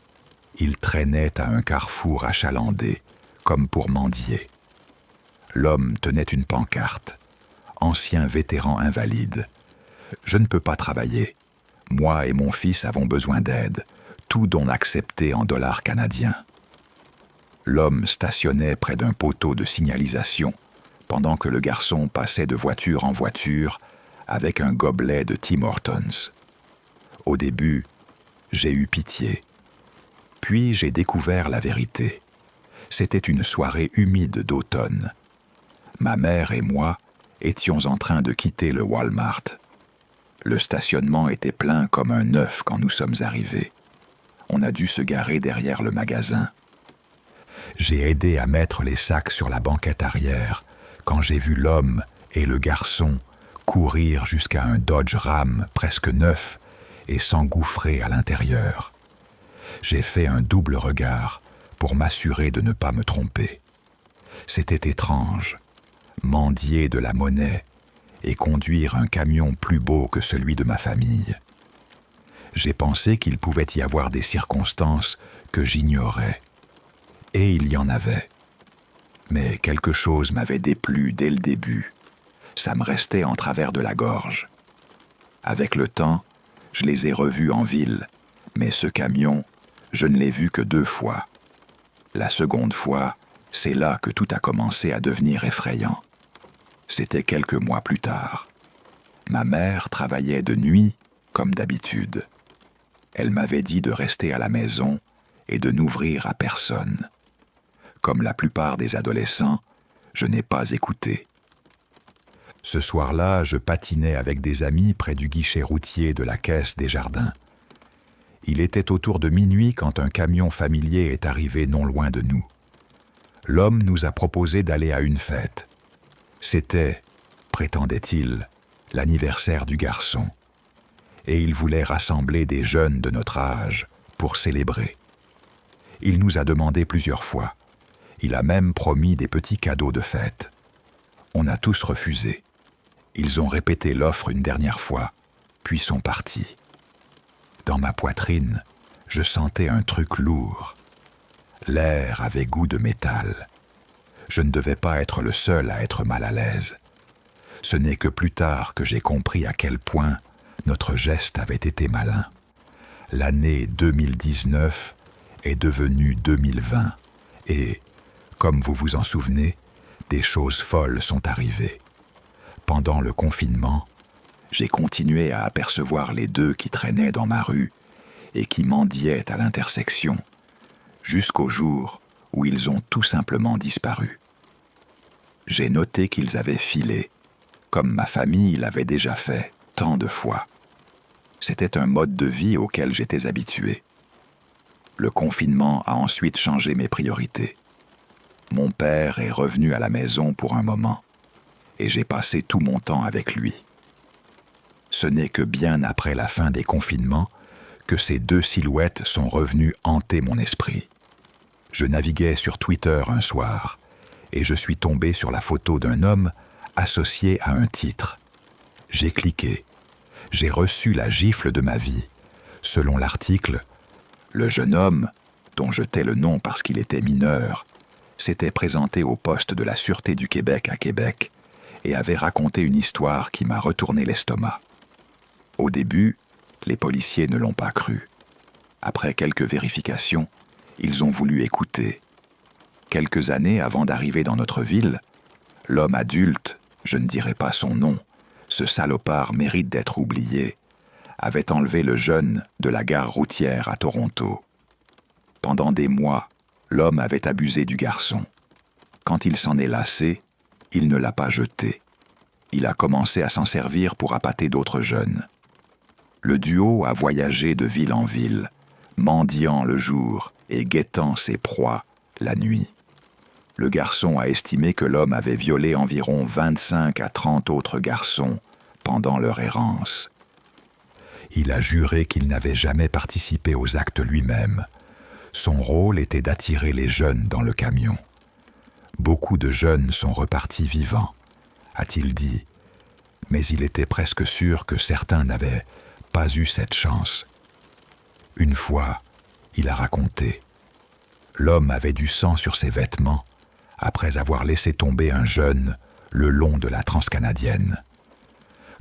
ils traînaient à un carrefour achalandé, comme pour mendier. L'homme tenait une pancarte. Ancien vétéran invalide. Je ne peux pas travailler. Moi et mon fils avons besoin d'aide, tout don accepté en dollars canadiens. L'homme stationnait près d'un poteau de signalisation, pendant que le garçon passait de voiture en voiture avec un gobelet de Tim Hortons. Au début, j'ai eu pitié. Puis j'ai découvert la vérité. C'était une soirée humide d'automne. Ma mère et moi étions en train de quitter le Walmart. Le stationnement était plein comme un œuf quand nous sommes arrivés. On a dû se garer derrière le magasin. J'ai aidé à mettre les sacs sur la banquette arrière quand j'ai vu l'homme et le garçon courir jusqu'à un Dodge Ram presque neuf et s'engouffrer à l'intérieur. J'ai fait un double regard pour m'assurer de ne pas me tromper. C'était étrange. Mendier de la monnaie et conduire un camion plus beau que celui de ma famille. J'ai pensé qu'il pouvait y avoir des circonstances que j'ignorais. Et il y en avait. Mais quelque chose m'avait déplu dès le début. Ça me restait en travers de la gorge. Avec le temps, je les ai revus en ville, mais ce camion, je ne l'ai vu que 2 fois. La seconde fois, c'est là que tout a commencé à devenir effrayant. C'était quelques mois plus tard. Ma mère travaillait de nuit, comme d'habitude. Elle m'avait dit de rester à la maison et de n'ouvrir à personne. Comme la plupart des adolescents, je n'ai pas écouté. Ce soir-là, je patinais avec des amis près du guichet routier de la Caisse des Jardins. Il était autour de minuit quand un camion familier est arrivé non loin de nous. L'homme nous a proposé d'aller à une fête. C'était, prétendait-il, l'anniversaire du garçon. Et il voulait rassembler des jeunes de notre âge pour célébrer. Il nous a demandé plusieurs fois. Il a même promis des petits cadeaux de fête. On a tous refusé. Ils ont répété l'offre une dernière fois, puis sont partis. Dans ma poitrine, je sentais un truc lourd. L'air avait goût de métal. Je ne devais pas être le seul à être mal à l'aise. Ce n'est que plus tard que j'ai compris à quel point notre geste avait été malin. L'année 2019 est devenue 2020 et, comme vous vous en souvenez, des choses folles sont arrivées. Pendant le confinement, j'ai continué à apercevoir les 2 qui traînaient dans ma rue et qui mendiaient à l'intersection, jusqu'au jour où ils ont tout simplement disparu. J'ai noté qu'ils avaient filé, comme ma famille l'avait déjà fait tant de fois. C'était un mode de vie auquel j'étais habitué. Le confinement a ensuite changé mes priorités. Mon père est revenu à la maison pour un moment, et j'ai passé tout mon temps avec lui. Ce n'est que bien après la fin des confinements que ces 2 silhouettes sont revenues hanter mon esprit. Je naviguais sur Twitter un soir, et je suis tombé sur la photo d'un homme associé à un titre. J'ai cliqué. j'ai reçu la gifle de ma vie. Selon l'article, le jeune homme, dont je tais le nom parce qu'il était mineur, s'était présenté au poste de la Sûreté du Québec à Québec et avait raconté une histoire qui m'a retourné l'estomac. Au début, les policiers ne l'ont pas cru. Après quelques vérifications, ils ont voulu écouter. Quelques années avant d'arriver dans notre ville, l'homme adulte, je ne dirai pas son nom, ce salopard mérite d'être oublié, avait enlevé le jeune de la gare routière à Toronto. Pendant des mois, l'homme avait abusé du garçon. Quand il s'en est lassé, il ne l'a pas jeté. Il a commencé à s'en servir pour appâter d'autres jeunes. Le duo a voyagé de ville en ville, mendiant le jour et guettant ses proies la nuit. Le garçon a estimé que l'homme avait violé environ 25 à 30 autres garçons pendant leur errance. Il a juré qu'il n'avait jamais participé aux actes lui-même. Son rôle était d'attirer les jeunes dans le camion. Beaucoup de jeunes sont repartis vivants, a-t-il dit, mais il était presque sûr que certains n'avaient pas eu cette chance. Une fois, il a raconté, l'homme avait du sang sur ses vêtements après avoir laissé tomber un jeune le long de la transcanadienne.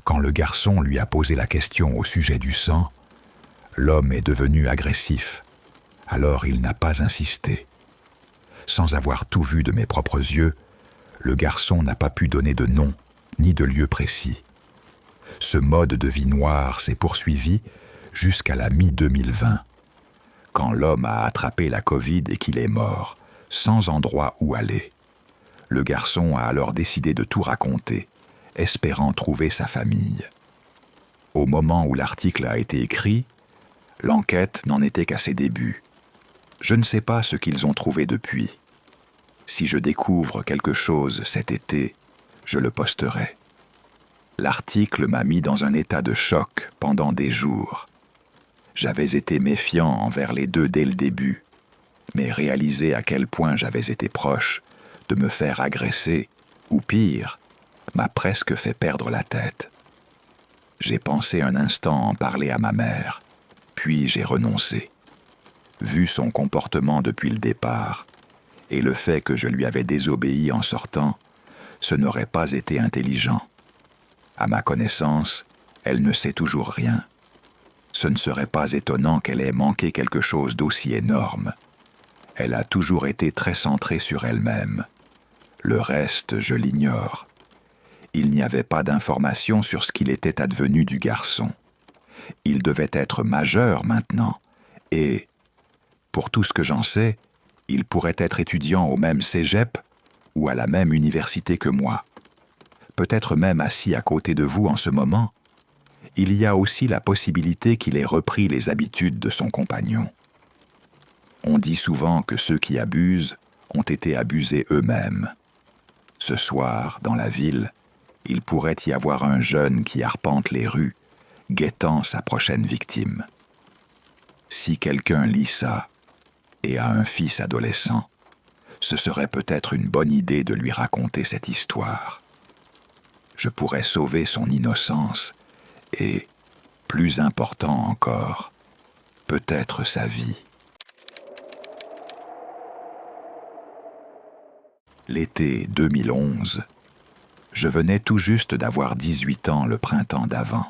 Quand le garçon lui a posé la question au sujet du sang, l'homme est devenu agressif. Alors il n'a pas insisté. Sans avoir tout vu de mes propres yeux, le garçon n'a pas pu donner de nom ni de lieu précis. Ce mode de vie noir s'est poursuivi jusqu'à la mi-2020, quand l'homme a attrapé la Covid et qu'il est mort, sans endroit où aller. Le garçon a alors décidé de tout raconter, espérant trouver sa famille. Au moment où l'article a été écrit, l'enquête n'en était qu'à ses débuts. Je ne sais pas ce qu'ils ont trouvé depuis. Si je découvre quelque chose cet été, je le posterai. L'article m'a mis dans un état de choc pendant des jours. J'avais été méfiant envers les deux dès le début, mais réaliser à quel point j'avais été proche de me faire agresser, ou pire, m'a presque fait perdre la tête. J'ai pensé un instant en parler à ma mère, puis j'ai renoncé. Vu son comportement depuis le départ, et le fait que je lui avais désobéi en sortant, ce n'aurait pas été intelligent. À ma connaissance, elle ne sait toujours rien. Ce ne serait pas étonnant qu'elle ait manqué quelque chose d'aussi énorme. Elle a toujours été très centrée sur elle-même. Le reste, je l'ignore. Il n'y avait pas d'informations sur ce qu'il était advenu du garçon. Il devait être majeur maintenant, et, pour tout ce que j'en sais, il pourrait être étudiant au même cégep ou à la même université que moi. Peut-être même assis à côté de vous en ce moment. Il y a aussi la possibilité qu'il ait repris les habitudes de son compagnon. On dit souvent que ceux qui abusent ont été abusés eux-mêmes. Ce soir, dans la ville, il pourrait y avoir un jeune qui arpente les rues, guettant sa prochaine victime. Si quelqu'un lit ça et a un fils adolescent, ce serait peut-être une bonne idée de lui raconter cette histoire. Je pourrais sauver son innocence et, plus important encore, peut-être sa vie. L'été 2011, je venais tout juste d'avoir 18 ans le printemps d'avant.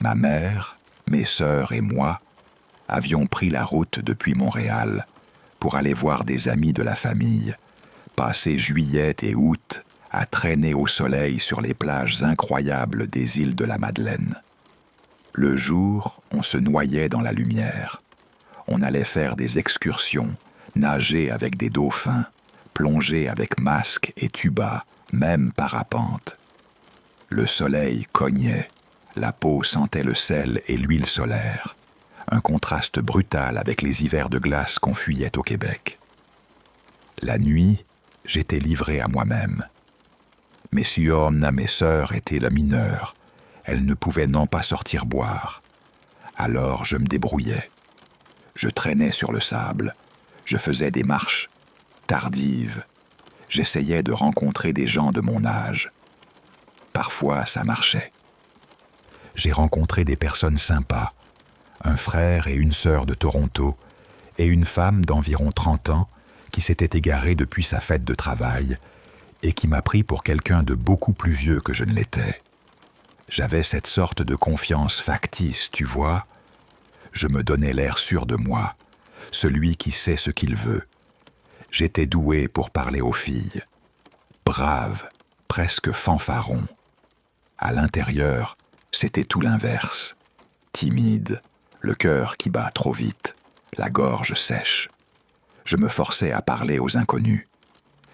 Ma mère, mes sœurs et moi avions pris la route depuis Montréal pour aller voir des amis de la famille, passer juillet et août à traîner au soleil sur les plages incroyables des îles de la Madeleine. Le jour, on se noyait dans la lumière. On allait faire des excursions, nager avec des dauphins, plonger avec masque et tuba, même parapente. Le soleil cognait, la peau sentait le sel et l'huile solaire, un contraste brutal avec les hivers de glace qu'on fuyait au Québec. La nuit, j'étais livré à moi-même. Mes sœurs étaient le mineur. Elles ne pouvaient non pas sortir boire. Alors je me débrouillais. Je traînais sur le sable. Je faisais des marches tardives. J'essayais de rencontrer des gens de mon âge. Parfois, ça marchait. J'ai rencontré des personnes sympas, un frère et une sœur de Toronto, et une femme d'environ 30 ans qui s'était égarée depuis sa fête de travail et qui m'a pris pour quelqu'un de beaucoup plus vieux que je ne l'étais. J'avais cette sorte de confiance factice, tu vois. Je me donnais l'air sûr de moi, celui qui sait ce qu'il veut. J'étais doué pour parler aux filles. Brave, presque fanfaron. À l'intérieur, c'était tout l'inverse. Timide, le cœur qui bat trop vite, la gorge sèche. Je me forçais à parler aux inconnus.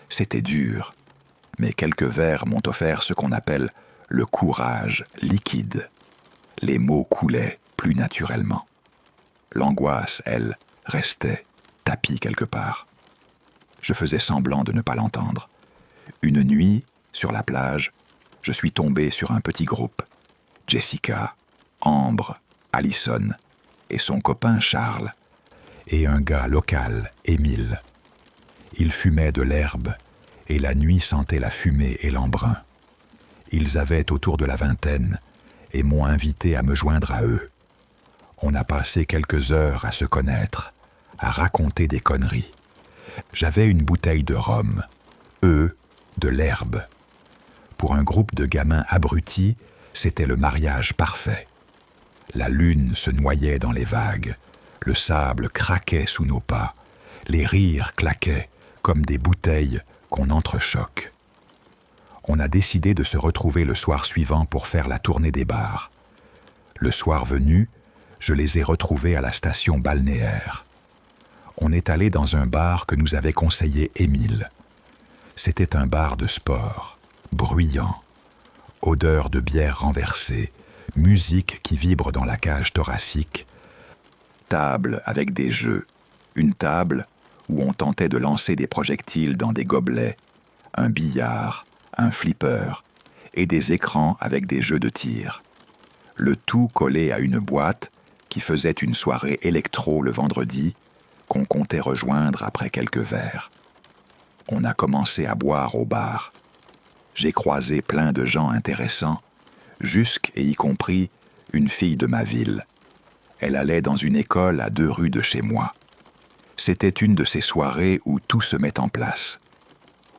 C'était dur, mais quelques vers m'ont offert ce qu'on appelle le courage liquide. Les mots coulaient plus naturellement. L'angoisse, elle, restait, tapie quelque part. Je faisais semblant de ne pas l'entendre. Une nuit, sur la plage, je suis tombé sur un petit groupe. Jessica, Ambre, Allison et son copain Charles, et un gars local, Émile. Ils fumaient de l'herbe, et la nuit sentait la fumée et l'embrun. Ils avaient autour de la vingtaine, et m'ont invité à me joindre à eux. On a passé quelques heures à se connaître, à raconter des conneries. J'avais une bouteille de rhum, eux, de l'herbe. Pour un groupe de gamins abrutis, c'était le mariage parfait. La lune se noyait dans les vagues, le sable craquait sous nos pas, les rires claquaient comme des bouteilles qu'on entrechoque. On a décidé de se retrouver le soir suivant pour faire la tournée des bars. Le soir venu, je les ai retrouvés à la station balnéaire. On est allé dans un bar que nous avait conseillé Émile. C'était un bar de sport, bruyant, odeur de bière renversée, musique qui vibre dans la cage thoracique, table avec des jeux, une table où on tentait de lancer des projectiles dans des gobelets, un billard, un flipper et des écrans avec des jeux de tir. Le tout collé à une boîte qui faisait une soirée électro le vendredi qu'on comptait rejoindre après quelques verres. On a commencé à boire au bar. J'ai croisé plein de gens intéressants, jusque et y compris une fille de ma ville. Elle allait dans une école à 2 rues de chez moi. C'était une de ces soirées où tout se met en place.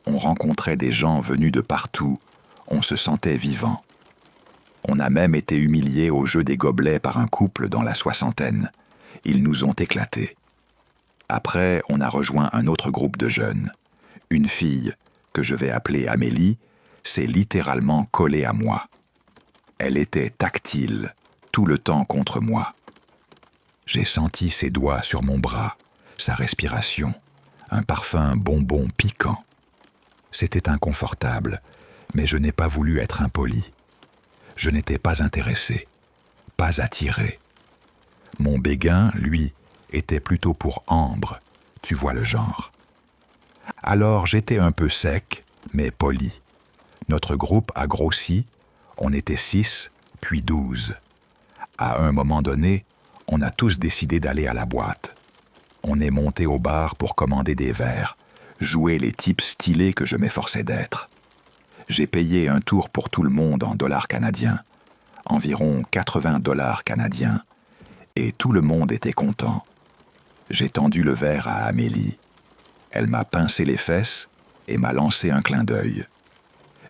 On rencontrait des gens venus de partout, on se sentait vivant. On a même été humiliés au jeu des gobelets par un couple dans la 60aine. Ils nous ont éclatés. Après, on a rejoint un autre groupe de jeunes. Une fille, que je vais appeler Amélie, s'est littéralement collée à moi. Elle était tactile, tout le temps contre moi. J'ai senti ses doigts sur mon bras, sa respiration, un parfum bonbon piquant. C'était inconfortable, mais je n'ai pas voulu être impoli. Je n'étais pas intéressé, pas attiré. Mon béguin, lui, était plutôt pour Ambre, tu vois le genre. Alors j'étais un peu sec, mais poli. Notre groupe a grossi, on était 6, puis 12. À un moment donné, on a tous décidé d'aller à la boîte. On est monté au bar pour commander des verres, jouer les types stylés que je m'efforçais d'être. J'ai payé un tour pour tout le monde en dollars canadiens, environ 80 $ canadiens, et tout le monde était content. J'ai tendu le verre à Amélie. Elle m'a pincé les fesses et m'a lancé un clin d'œil.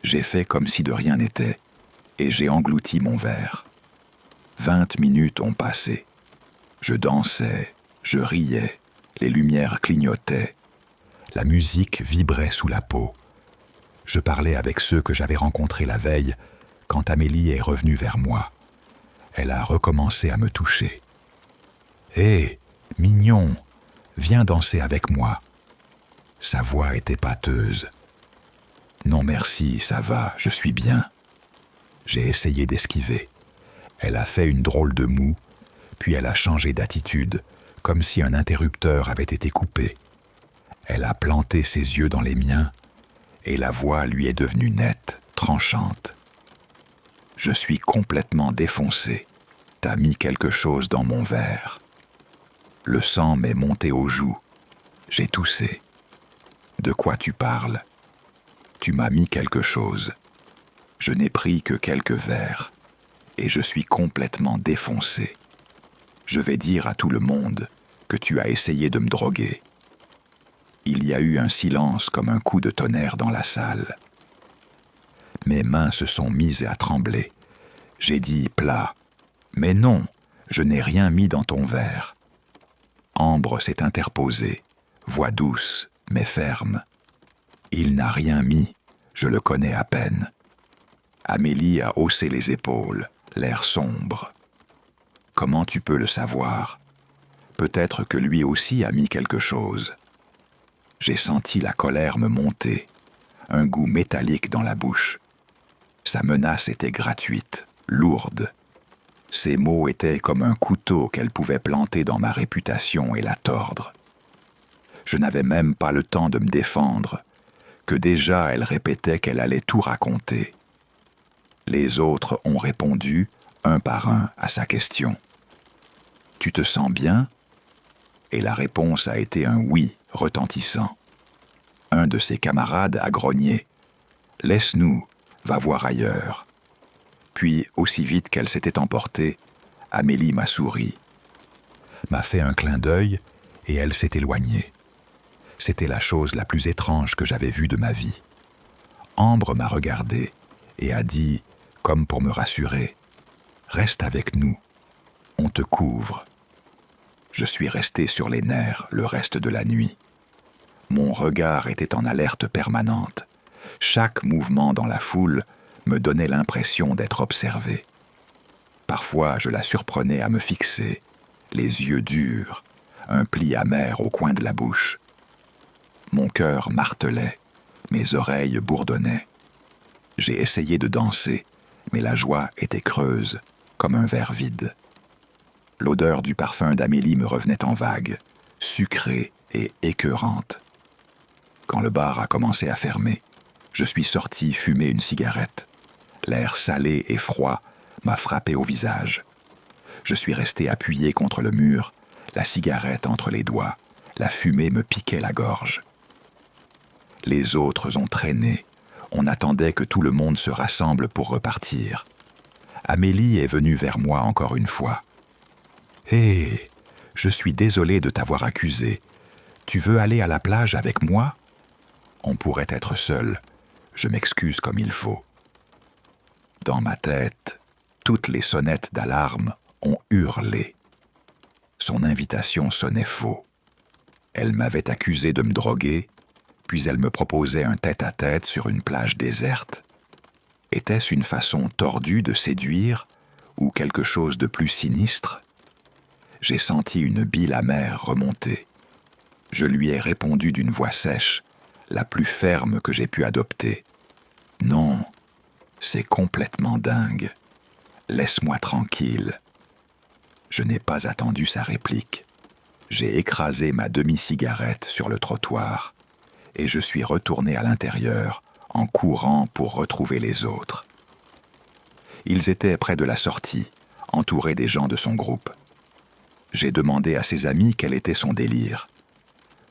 J'ai fait comme si de rien n'était, et j'ai englouti mon verre. 20 minutes ont passé. Je dansais, je riais, les lumières clignotaient. La musique vibrait sous la peau. Je parlais avec ceux que j'avais rencontrés la veille quand Amélie est revenue vers moi. Elle a recommencé à me toucher. « Hé, mignon, viens danser avec moi. » Sa voix était pâteuse. « Non merci, ça va, je suis bien. » J'ai essayé d'esquiver. Elle a fait une drôle de moue, puis elle a changé d'attitude, comme si un interrupteur avait été coupé. Elle a planté ses yeux dans les miens, et la voix lui est devenue nette, tranchante. « Je suis complètement défoncé. T'as mis quelque chose dans mon verre. » Le sang m'est monté aux joues. J'ai toussé. « De quoi tu parles ? » ?»« Tu m'as mis quelque chose. Je n'ai pris que quelques verres. et je suis complètement défoncé. Je vais dire à tout le monde que tu as essayé de me droguer. » Il y a eu un silence comme un coup de tonnerre dans la salle. Mes mains se sont mises à trembler. J'ai dit plat, « Mais non, je n'ai rien mis dans ton verre. » Ambre s'est interposée, voix douce mais ferme. « Il n'a rien mis, je le connais à peine. » Amélie a haussé les épaules, l'air sombre. « Comment tu peux le savoir? Peut-être que lui aussi a mis quelque chose. » J'ai senti la colère me monter, un goût métallique dans la bouche. Sa menace était gratuite, lourde. Ses mots étaient comme un couteau qu'elle pouvait planter dans ma réputation et la tordre. Je n'avais même pas le temps de me défendre, que déjà elle répétait qu'elle allait tout raconter. Les autres ont répondu, un par un, à sa question. « Tu te sens bien ?» Et la réponse a été un oui retentissant. Un de ses camarades a grogné. « Laisse-nous, va voir ailleurs. » Puis, aussi vite qu'elle s'était emportée, Amélie m'a souri, m'a fait un clin d'œil et elle s'est éloignée. C'était la chose la plus étrange que j'avais vue de ma vie. Ambre m'a regardé et a dit, comme pour me rassurer, « Reste avec nous, on te couvre. » Je suis resté sur les nerfs le reste de la nuit. Mon regard était en alerte permanente. Chaque mouvement dans la foule me donnait l'impression d'être observé. Parfois, je la surprenais à me fixer, les yeux durs, un pli amer au coin de la bouche. Mon cœur martelait, mes oreilles bourdonnaient. J'ai essayé de danser, mais la joie était creuse, comme un verre vide. L'odeur du parfum d'Amélie me revenait en vagues, sucrée et écœurante. Quand le bar a commencé à fermer, je suis sorti fumer une cigarette. L'air salé et froid m'a frappé au visage. Je suis resté appuyé contre le mur, la cigarette entre les doigts. La fumée me piquait la gorge. Les autres ont traîné. On attendait que tout le monde se rassemble pour repartir. Amélie est venue vers moi encore une fois. « Hé, je suis désolé de t'avoir accusé. Tu veux aller à la plage avec moi? On pourrait être seul. Je m'excuse comme il faut. » Dans ma tête, toutes les sonnettes d'alarme ont hurlé. Son invitation sonnait faux. Elle m'avait accusé de me droguer, puis elle me proposait un tête-à-tête sur une plage déserte. Était-ce une façon tordue de séduire ou quelque chose de plus sinistre? J'ai senti une bile amère remonter. Je lui ai répondu d'une voix sèche, la plus ferme que j'ai pu adopter. « Non, c'est complètement dingue. Laisse-moi tranquille. » Je n'ai pas attendu sa réplique. J'ai écrasé ma demi-cigarette sur le trottoir et je suis retourné à l'intérieur en courant pour retrouver les autres. Ils étaient près de la sortie, entourés des gens de son groupe. J'ai demandé à ses amis quel était son délire.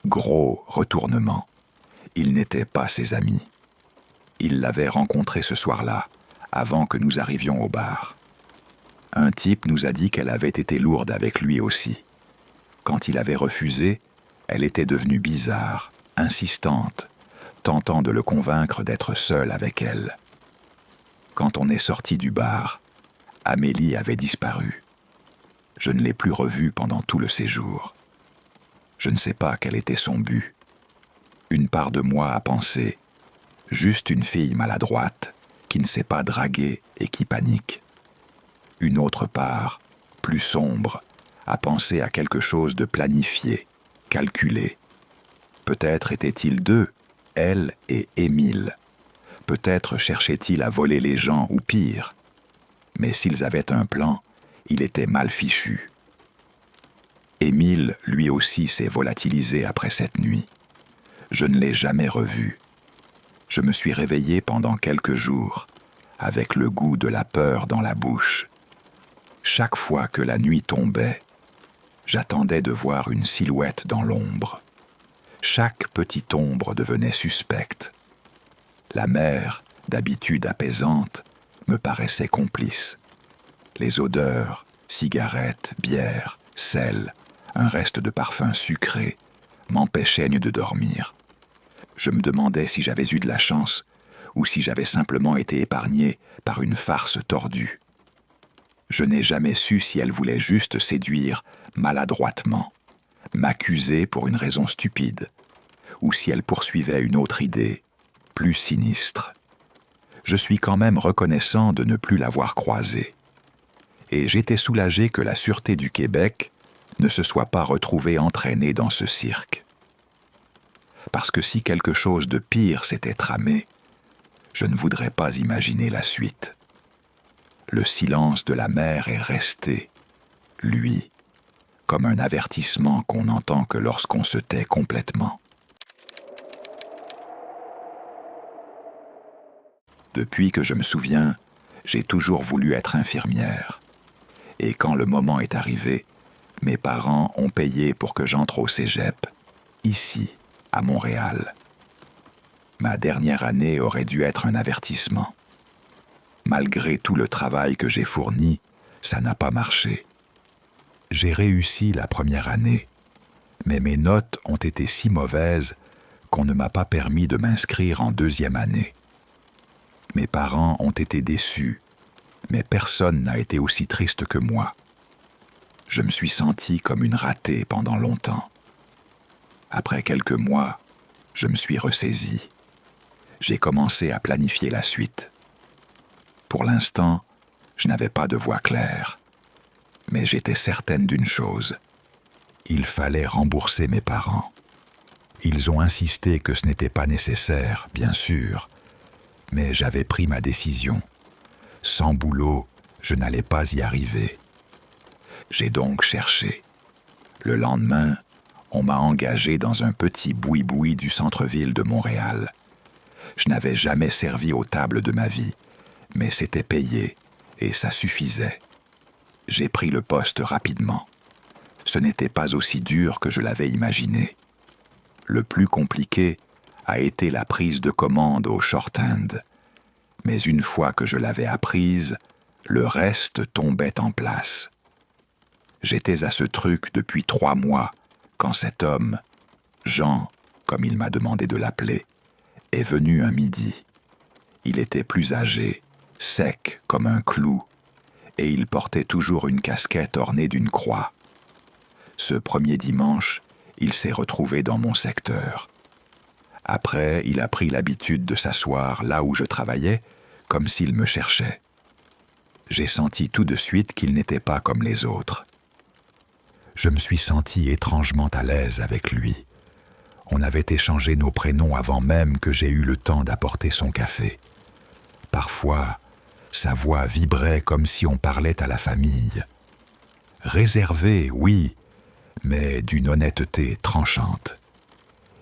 Gros retournement. Ils n'étaient pas ses amis. Ils l'avaient rencontrée ce soir-là, avant que nous arrivions au bar. Un type nous a dit qu'elle avait été lourde avec lui aussi. Quand il avait refusé, elle était devenue bizarre, insistante, tentant de le convaincre d'être seul avec elle. Quand on est sorti du bar, Amélie avait disparu. Je ne l'ai plus revue pendant tout le séjour. Je ne sais pas quel était son but. Une part de moi a pensé, juste une fille maladroite, qui ne sait pas draguer et qui panique. Une autre part, plus sombre, a pensé à quelque chose de planifié, calculé. Peut-être étaient-ils deux, elle et Émile. Peut-être cherchait-il à voler les gens ou pire. Mais s'ils avaient un plan, il était mal fichu. Émile, lui aussi, s'est volatilisé après cette nuit. Je ne l'ai jamais revu. Je me suis réveillé pendant quelques jours, avec le goût de la peur dans la bouche. Chaque fois que la nuit tombait, j'attendais de voir une silhouette dans l'ombre. Chaque petite ombre devenait suspecte. La mer, d'habitude apaisante, me paraissait complice. Les odeurs, cigarettes, bière, sel, un reste de parfum sucré, m'empêchaient de dormir. Je me demandais si j'avais eu de la chance ou si j'avais simplement été épargné par une farce tordue. Je n'ai jamais su si elle voulait juste séduire maladroitement, m'accuser pour une raison stupide, ou si elle poursuivait une autre idée, plus sinistre. Je suis quand même reconnaissant de ne plus l'avoir croisée. Et j'étais soulagé que la Sûreté du Québec ne se soit pas retrouvée entraînée dans ce cirque. Parce que si quelque chose de pire s'était tramé, je ne voudrais pas imaginer la suite. Le silence de la mer est resté, lui, comme un avertissement qu'on n'entend que lorsqu'on se tait complètement. Depuis que je me souviens, j'ai toujours voulu être infirmière. Et quand le moment est arrivé, mes parents ont payé pour que j'entre au cégep, ici, à Montréal. Ma dernière année aurait dû être un avertissement. Malgré tout le travail que j'ai fourni, ça n'a pas marché. J'ai réussi la première année, mais mes notes ont été si mauvaises qu'on ne m'a pas permis de m'inscrire en deuxième année. Mes parents ont été déçus, mais personne n'a été aussi triste que moi. Je me suis senti comme une ratée pendant longtemps. Après quelques mois, je me suis ressaisi. J'ai commencé à planifier la suite. Pour l'instant, je n'avais pas de voie claire. Mais j'étais certaine d'une chose. Il fallait rembourser mes parents. Ils ont insisté que ce n'était pas nécessaire, bien sûr, mais j'avais pris ma décision. Sans boulot, je n'allais pas y arriver. J'ai donc cherché. Le lendemain, on m'a engagé dans un petit boui-boui du centre-ville de Montréal. Je n'avais jamais servi aux tables de ma vie, mais c'était payé et ça suffisait. J'ai pris le poste rapidement. Ce n'était pas aussi dur que je l'avais imaginé. Le plus compliqué a été la prise de commande au shorthand. Mais une fois que je l'avais apprise, le reste tombait en place. J'étais à ce truc depuis 3 mois quand cet homme, Jean, comme il m'a demandé de l'appeler, est venu un midi. Il était plus âgé, sec comme un clou, et il portait toujours une casquette ornée d'une croix. Ce premier dimanche, il s'est retrouvé dans mon secteur. Après, il a pris l'habitude de s'asseoir là où je travaillais, comme s'il me cherchait. J'ai senti tout de suite qu'il n'était pas comme les autres. Je me suis senti étrangement à l'aise avec lui. On avait échangé nos prénoms avant même que j'aie eu le temps d'apporter son café. Parfois, sa voix vibrait comme si on parlait à la famille. Réservé, oui, mais d'une honnêteté tranchante.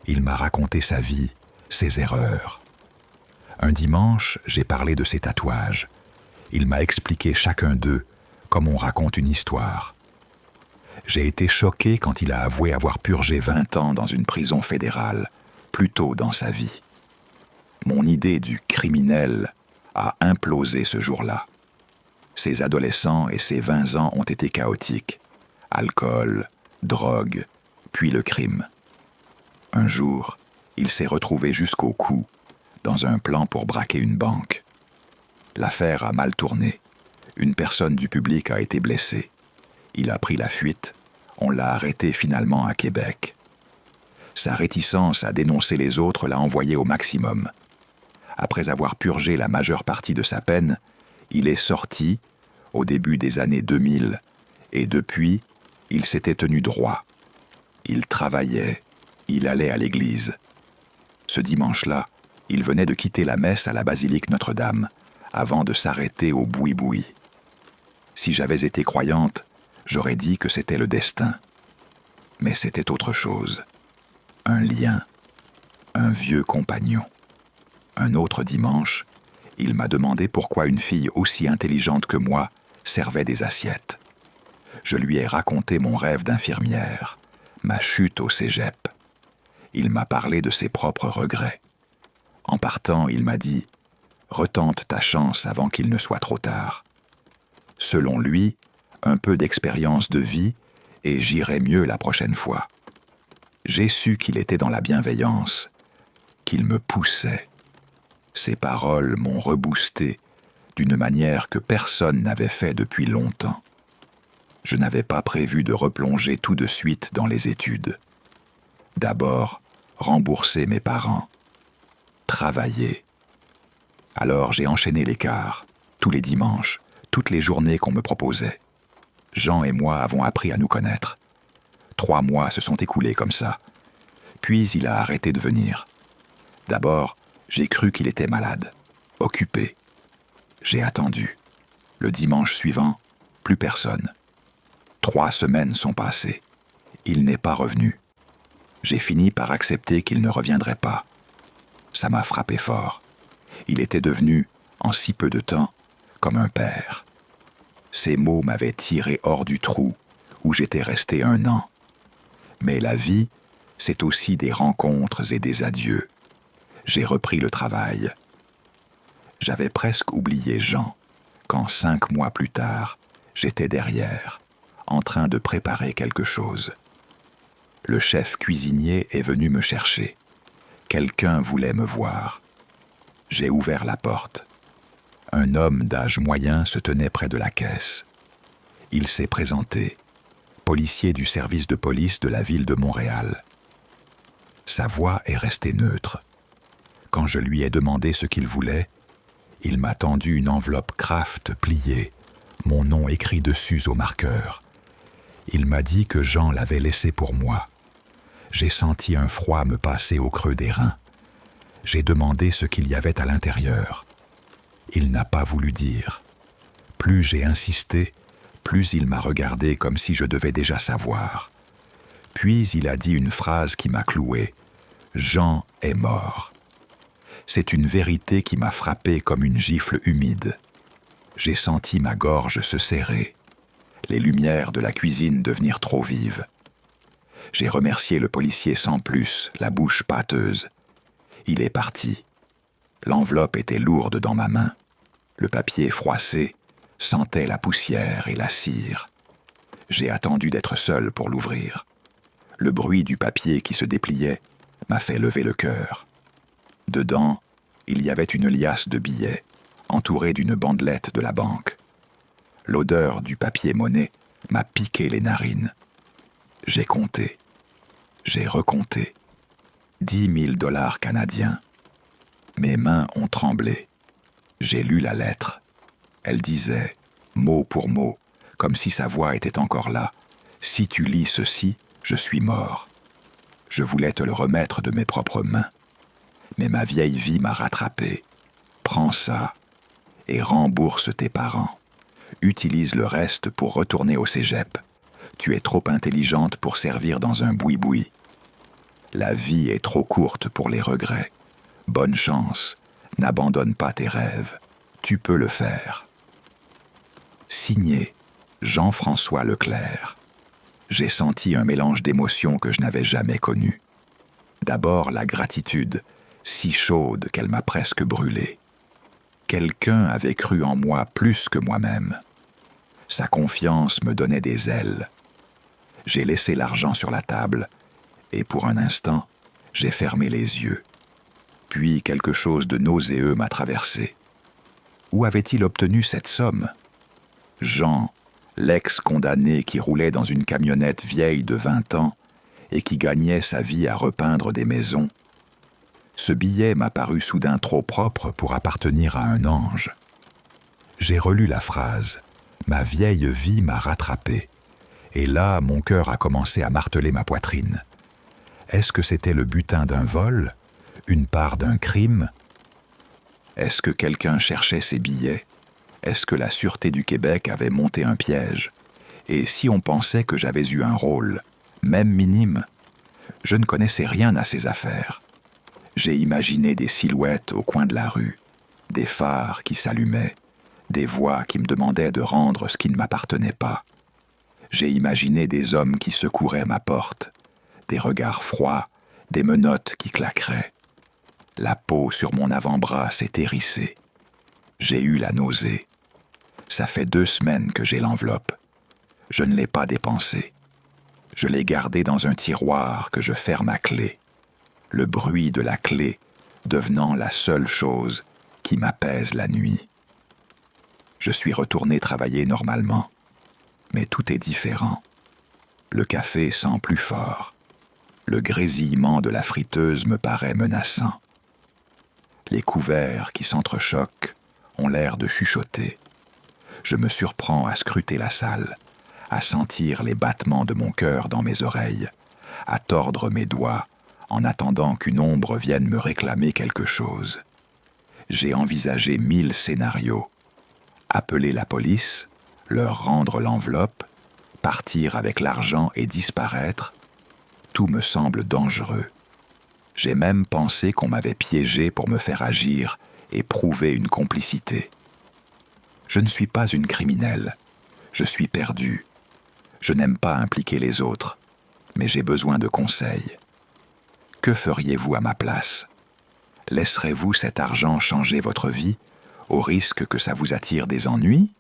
Il m'a raconté sa vie, ses erreurs. Un dimanche, j'ai parlé de ses tatouages. Il m'a expliqué chacun d'eux, comme on raconte une histoire. J'ai été choqué quand il a avoué avoir purgé 20 ans dans une prison fédérale, plus tôt dans sa vie. Mon idée du criminel a implosé ce jour-là. Ses adolescents et ses 20 ans ont été chaotiques. Alcool, drogue, puis le crime. Un jour, il s'est retrouvé jusqu'au cou, dans un plan pour braquer une banque. L'affaire a mal tourné. Une personne du public a été blessée. Il a pris la fuite. On l'a arrêté finalement à Québec. Sa réticence à dénoncer les autres l'a envoyé au maximum. Après avoir purgé la majeure partie de sa peine, il est sorti, au début des années 2000, et depuis, il s'était tenu droit. Il travaillait, il allait à l'église. Ce dimanche-là, il venait de quitter la messe à la basilique Notre-Dame, avant de s'arrêter au boui-boui. Si j'avais été croyante, j'aurais dit que c'était le destin. Mais c'était autre chose. Un lien, un vieux compagnon. Un autre dimanche, il m'a demandé pourquoi une fille aussi intelligente que moi servait des assiettes. Je lui ai raconté mon rêve d'infirmière, ma chute au cégep. Il m'a parlé de ses propres regrets. En partant, il m'a dit « Retente ta chance avant qu'il ne soit trop tard ». Selon lui, un peu d'expérience de vie et j'irai mieux la prochaine fois. J'ai su qu'il était dans la bienveillance, qu'il me poussait. Ses paroles m'ont reboosté d'une manière que personne n'avait fait depuis longtemps. Je n'avais pas prévu de replonger tout de suite dans les études. D'abord, rembourser mes parents. Travailler. Alors j'ai enchaîné l'écart, tous les dimanches, toutes les journées qu'on me proposait. Jean et moi avons appris à nous connaître. 3 mois se sont écoulés comme ça. Puis il a arrêté de venir. D'abord, j'ai cru qu'il était malade, occupé. J'ai attendu. Le dimanche suivant, plus personne. 3 semaines sont passées. Il n'est pas revenu. J'ai fini par accepter qu'il ne reviendrait pas. Ça m'a frappé fort. Il était devenu, en si peu de temps, comme un père. Ces mots m'avaient tiré hors du trou où j'étais resté 1 an. Mais la vie, c'est aussi des rencontres et des adieux. J'ai repris le travail. J'avais presque oublié Jean, quand 5 mois plus tard, j'étais derrière, en train de préparer quelque chose. Le chef cuisinier est venu me chercher. Quelqu'un voulait me voir. J'ai ouvert la porte. Un homme d'âge moyen se tenait près de la caisse. Il s'est présenté, policier du service de police de la ville de Montréal. Sa voix est restée neutre. Quand je lui ai demandé ce qu'il voulait, il m'a tendu une enveloppe Kraft pliée, mon nom écrit dessus au marqueur. Il m'a dit que Jean l'avait laissé pour moi. J'ai senti un froid me passer au creux des reins. J'ai demandé ce qu'il y avait à l'intérieur. Il n'a pas voulu dire. Plus j'ai insisté, plus il m'a regardé comme si je devais déjà savoir. Puis il a dit une phrase qui m'a cloué. « Jean est mort ». C'est une vérité qui m'a frappé comme une gifle humide. J'ai senti ma gorge se serrer, les lumières de la cuisine devenir trop vives. J'ai remercié le policier sans plus, la bouche pâteuse. Il est parti. L'enveloppe était lourde dans ma main. Le papier froissé sentait la poussière et la cire. J'ai attendu d'être seul pour l'ouvrir. Le bruit du papier qui se dépliait m'a fait lever le cœur. Dedans, il y avait une liasse de billets, entourée d'une bandelette de la banque. L'odeur du papier-monnaie m'a piqué les narines. J'ai compté. J'ai recompté. 10 000 $ canadiens. Mes mains ont tremblé. J'ai lu la lettre. Elle disait, mot pour mot, comme si sa voix était encore là. « Si tu lis ceci, je suis mort. » Je voulais te le remettre de mes propres mains. Mais ma vieille vie m'a rattrapé. Prends ça et rembourse tes parents. Utilise le reste pour retourner au cégep. Tu es trop intelligente pour servir dans un boui-boui. La vie est trop courte pour les regrets. Bonne chance, n'abandonne pas tes rêves. Tu peux le faire. Signé Jean-François Leclerc. J'ai senti un mélange d'émotions que je n'avais jamais connu. D'abord la gratitude, si chaude qu'elle m'a presque brûlé. Quelqu'un avait cru en moi plus que moi-même. Sa confiance me donnait des ailes. J'ai laissé l'argent sur la table et pour un instant, j'ai fermé les yeux. Puis quelque chose de nauséeux m'a traversé. Où avait-il obtenu cette somme? Jean, l'ex-condamné qui roulait dans une camionnette vieille de 20 ans et qui gagnait sa vie à repeindre des maisons. Ce billet m'a paru soudain trop propre pour appartenir à un ange. J'ai relu la phrase « Ma vieille vie m'a rattrapé ». Et là, mon cœur a commencé à marteler ma poitrine. Est-ce que c'était le butin d'un vol? Une part d'un crime? Est-ce que quelqu'un cherchait ces billets? Est-ce que la Sûreté du Québec avait monté un piège? Et si on pensait que j'avais eu un rôle, même minime? Je ne connaissais rien à ces affaires. J'ai imaginé des silhouettes au coin de la rue, des phares qui s'allumaient, des voix qui me demandaient de rendre ce qui ne m'appartenait pas. J'ai imaginé des hommes qui secouraient ma porte, des regards froids, des menottes qui claqueraient. La peau sur mon avant-bras s'est hérissée. J'ai eu la nausée. Ça fait 2 semaines que j'ai l'enveloppe. Je ne l'ai pas dépensée. Je l'ai gardée dans un tiroir que je ferme à clé. Le bruit de la clé devenant la seule chose qui m'apaise la nuit. Je suis retourné travailler normalement, mais tout est différent. Le café sent plus fort. Le grésillement de la friteuse me paraît menaçant. Les couverts qui s'entrechoquent ont l'air de chuchoter. Je me surprends à scruter la salle, à sentir les battements de mon cœur dans mes oreilles, à tordre mes doigts en attendant qu'une ombre vienne me réclamer quelque chose. J'ai envisagé 1000 scénarios. Appeler la police, leur rendre l'enveloppe, partir avec l'argent et disparaître, tout me semble dangereux. J'ai même pensé qu'on m'avait piégé pour me faire agir et prouver une complicité. Je ne suis pas une criminelle. Je suis perdu. Je n'aime pas impliquer les autres, mais j'ai besoin de conseils. Que feriez-vous à ma place? Laisserez-vous cet argent changer votre vie, au risque que ça vous attire des ennuis?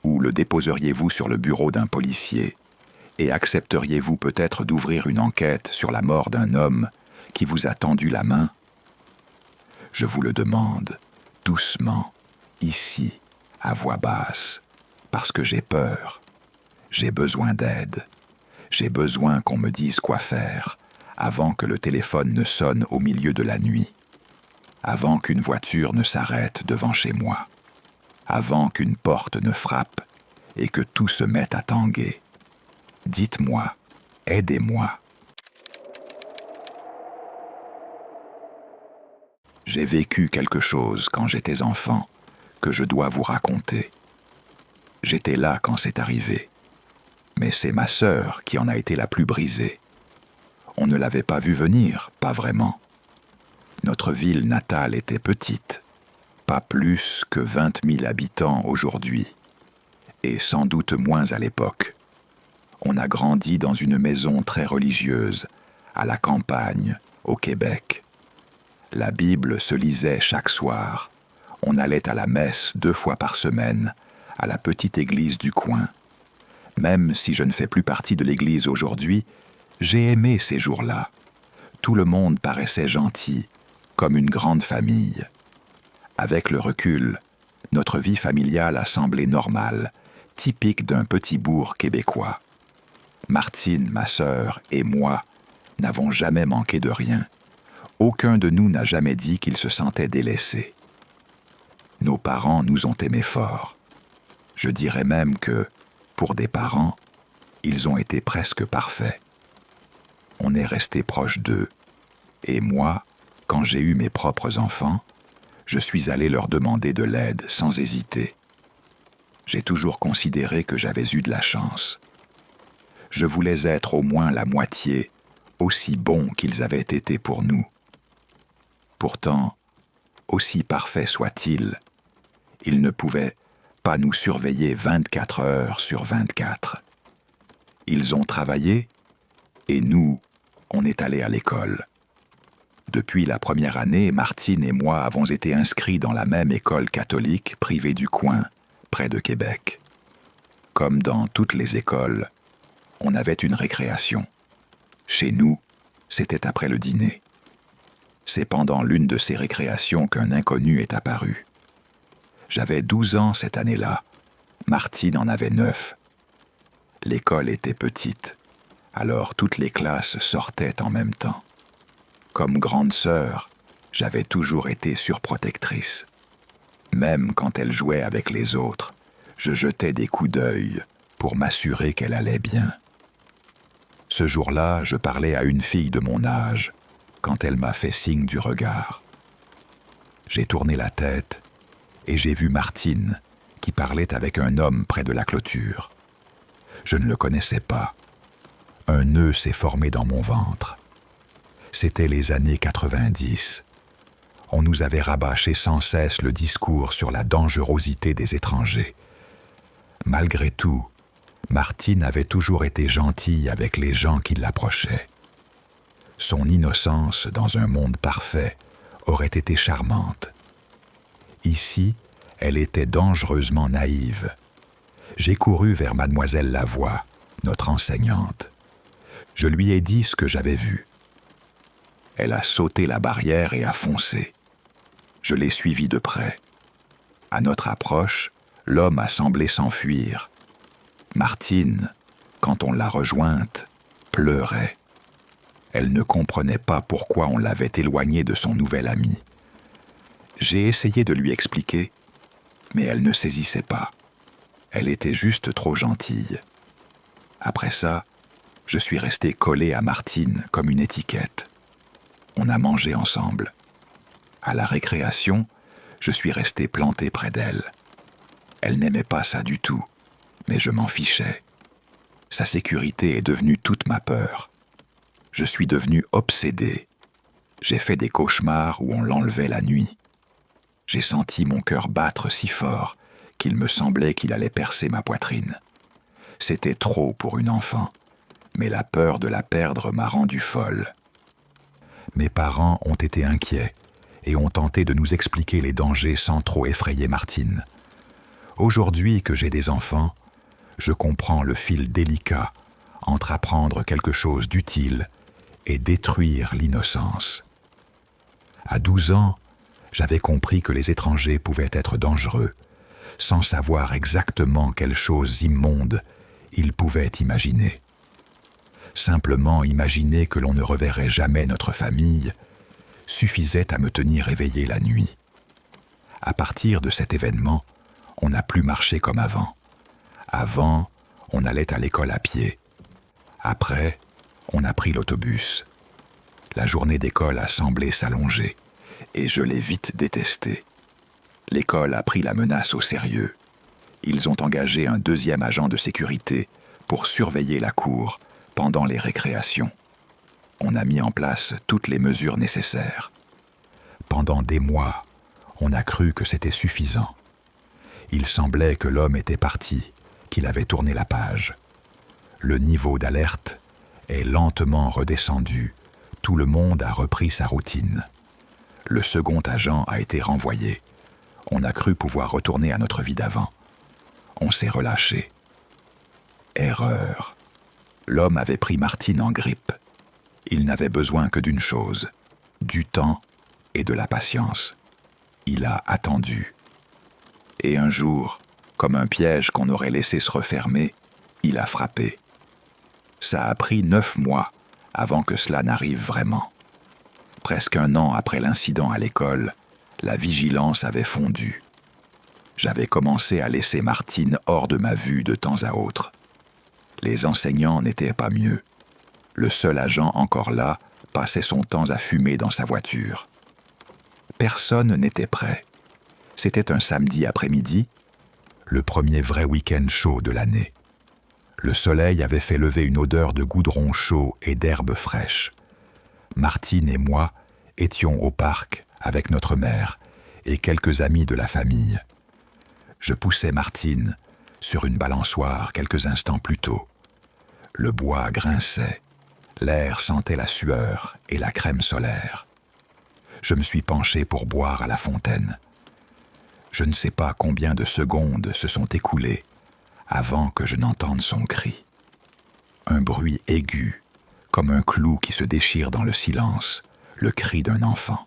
Ou le déposeriez-vous sur le bureau d'un policier et accepteriez-vous peut-être d'ouvrir une enquête sur la mort d'un homme qui vous a tendu la main? Je vous le demande, doucement, ici, à voix basse, parce que j'ai peur. J'ai besoin d'aide. J'ai besoin qu'on me dise quoi faire avant que le téléphone ne sonne au milieu de la nuit, avant qu'une voiture ne s'arrête devant chez moi, avant qu'une porte ne frappe et que tout se mette à tanguer. Dites-moi, aidez-moi. J'ai vécu quelque chose quand j'étais enfant que je dois vous raconter. J'étais là quand c'est arrivé, mais c'est ma sœur qui en a été la plus brisée. On ne l'avait pas vue venir, pas vraiment. Notre ville natale était petite, pas plus que 20 000 habitants aujourd'hui, et sans doute moins à l'époque. On a grandi dans une maison très religieuse, à la campagne, au Québec. La Bible se lisait chaque soir. On allait à la messe 2 fois par semaine, à la petite église du coin. Même si je ne fais plus partie de l'église aujourd'hui, j'ai aimé ces jours-là. Tout le monde paraissait gentil, comme une grande famille. Avec le recul, notre vie familiale a semblé normale, typique d'un petit bourg québécois. Martine, ma sœur, et moi n'avons jamais manqué de rien. Aucun de nous n'a jamais dit qu'il se sentait délaissé. Nos parents nous ont aimés fort. Je dirais même que, pour des parents, ils ont été presque parfaits. On est resté proche d'eux, et moi, quand j'ai eu mes propres enfants, je suis allé leur demander de l'aide sans hésiter. J'ai toujours considéré que j'avais eu de la chance. Je voulais être au moins la moitié, aussi bons qu'ils avaient été pour nous. Pourtant, aussi parfaits soient-ils, ils ne pouvaient pas nous surveiller 24 heures sur 24. Ils ont travaillé, et nous, on est allés à l'école. Depuis la première année, Martine et moi avons été inscrits dans la même école catholique privée du coin, près de Québec. Comme dans toutes les écoles, on avait une récréation. Chez nous, c'était après le dîner. C'est pendant l'une de ces récréations qu'un inconnu est apparu. J'avais 12 ans cette année-là. Martine en avait 9. L'école était petite, alors toutes les classes sortaient en même temps. Comme grande sœur, j'avais toujours été surprotectrice. Même quand elle jouait avec les autres, je jetais des coups d'œil pour m'assurer qu'elle allait bien. Ce jour-là, je parlais à une fille de mon âge, quand elle m'a fait signe du regard. J'ai tourné la tête et j'ai vu Martine qui parlait avec un homme près de la clôture. Je ne le connaissais pas. Un nœud s'est formé dans mon ventre. C'était les années 90. On nous avait rabâché sans cesse le discours sur la dangerosité des étrangers. Malgré tout, Martine avait toujours été gentille avec les gens qui l'approchaient. Son innocence dans un monde parfait aurait été charmante. Ici, Elle était dangereusement naïve. J'ai couru vers mademoiselle Lavoie, notre enseignante. Je lui ai dit ce que j'avais vu. Elle a sauté la barrière et a foncé. Je l'ai suivie de près. À notre approche, l'homme a semblé s'enfuir. Martine, quand on l'a rejointe, pleurait. Elle ne comprenait pas pourquoi on l'avait éloignée de son nouvel ami. J'ai essayé de lui expliquer, mais elle ne saisissait pas. Elle était juste trop gentille. Après ça, je suis resté collé à Martine comme une étiquette. On a mangé ensemble. À la récréation, je suis resté planté près d'elle. Elle n'aimait pas ça du tout, mais je m'en fichais. Sa sécurité est devenue toute ma peur. Je suis devenu obsédé. J'ai fait des cauchemars où on l'enlevait la nuit. J'ai senti mon cœur battre si fort qu'il me semblait qu'il allait percer ma poitrine. C'était trop pour une enfant, mais la peur de la perdre m'a rendu folle. Mes parents ont été inquiets et ont tenté de nous expliquer les dangers sans trop effrayer Martine. Aujourd'hui que j'ai des enfants, je comprends le fil délicat entre apprendre quelque chose d'utile et détruire l'innocence. À 12 ans, j'avais compris que les étrangers pouvaient être dangereux, sans savoir exactement quelles choses immondes ils pouvaient imaginer. Simplement imaginer que l'on ne reverrait jamais notre famille suffisait à me tenir éveillé la nuit. À partir de cet événement, on n'a plus marché comme avant. Avant, on allait à l'école à pied. Après, on a pris l'autobus. La journée d'école a semblé s'allonger, et je l'ai vite détestée. L'école a pris la menace au sérieux. Ils ont engagé un deuxième agent de sécurité pour surveiller la cour pendant les récréations. On a mis en place toutes les mesures nécessaires. Pendant des mois, on a cru que c'était suffisant. Il semblait que l'homme était parti, qu'il avait tourné la page. Le niveau d'alerte est lentement redescendu. Tout le monde a repris sa routine. Le second agent a été renvoyé. On a cru pouvoir retourner à notre vie d'avant. On s'est relâché. Erreur. L'homme avait pris Martine en grippe. Il n'avait besoin que d'une chose, du temps et de la patience. Il a attendu. Et un jour, comme un piège qu'on aurait laissé se refermer, il a frappé. Ça a pris 9 mois avant que cela n'arrive vraiment. Presque un an après l'incident à l'école, la vigilance avait fondu. J'avais commencé à laisser Martine hors de ma vue de temps à autre. Les enseignants n'étaient pas mieux. Le seul agent encore là passait son temps à fumer dans sa voiture. Personne n'était prêt. C'était un samedi après-midi, le premier vrai week-end chaud de l'année. Le soleil avait fait lever une odeur de goudron chaud et d'herbe fraîche. Martine et moi étions au parc avec notre mère et quelques amis de la famille. Je poussais Martine sur une balançoire quelques instants plus tôt. Le bois grinçait, l'air sentait la sueur et la crème solaire. Je me suis penché pour boire à la fontaine. Je ne sais pas combien de secondes se sont écoulées avant que je n'entende son cri. Un bruit aigu, comme un clou qui se déchire dans le silence, le cri d'un enfant.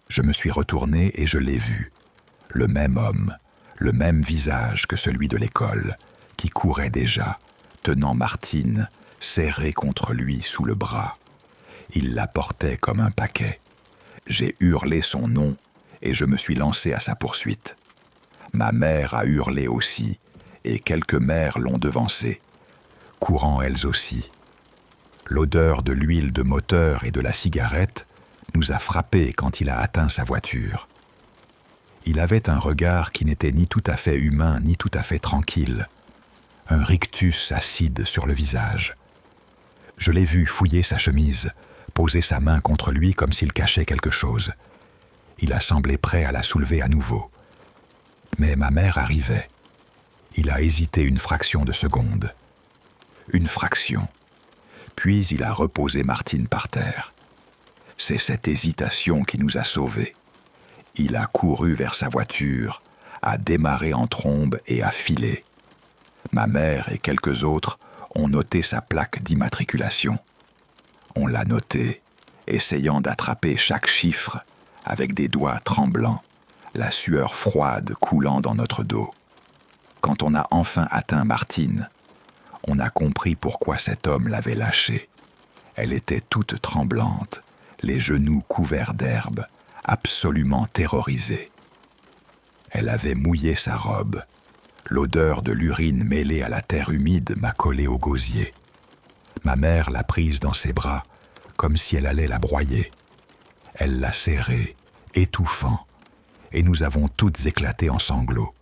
Je me suis retourné et je l'ai vu, le même homme, le même visage que celui de l'école, qui courait déjà, tenant Martine serrée contre lui sous le bras. Il la portait comme un paquet. J'ai hurlé son nom et je me suis lancé à sa poursuite. Ma mère a hurlé aussi, et quelques mères l'ont devancé, courant elles aussi. L'odeur de l'huile de moteur et de la cigarette nous a frappés quand il a atteint sa voiture. Il avait un regard qui n'était ni tout à fait humain ni tout à fait tranquille, un rictus acide sur le visage. Je l'ai vu fouiller sa chemise, poser sa main contre lui comme s'il cachait quelque chose. Il a semblé prêt à la soulever à nouveau. Mais ma mère arrivait. Il a hésité une fraction de seconde. Une fraction. Puis il a reposé Martine par terre. C'est cette hésitation qui nous a sauvés. Il a couru vers sa voiture, à démarrer en trombe et à filer. Ma mère et quelques autres ont noté sa plaque d'immatriculation. On l'a notée, essayant d'attraper chaque chiffre avec des doigts tremblants, la sueur froide coulant dans notre dos. Quand on a enfin atteint Martine, on a compris pourquoi cet homme l'avait lâchée. Elle était toute tremblante, les genoux couverts d'herbe, absolument terrorisée. Elle avait mouillé sa robe. L'odeur de l'urine mêlée à la terre humide m'a collé au gosier. Ma mère l'a prise dans ses bras, comme si elle allait la broyer. Elle l'a serrée, étouffant, et nous avons toutes éclaté en sanglots.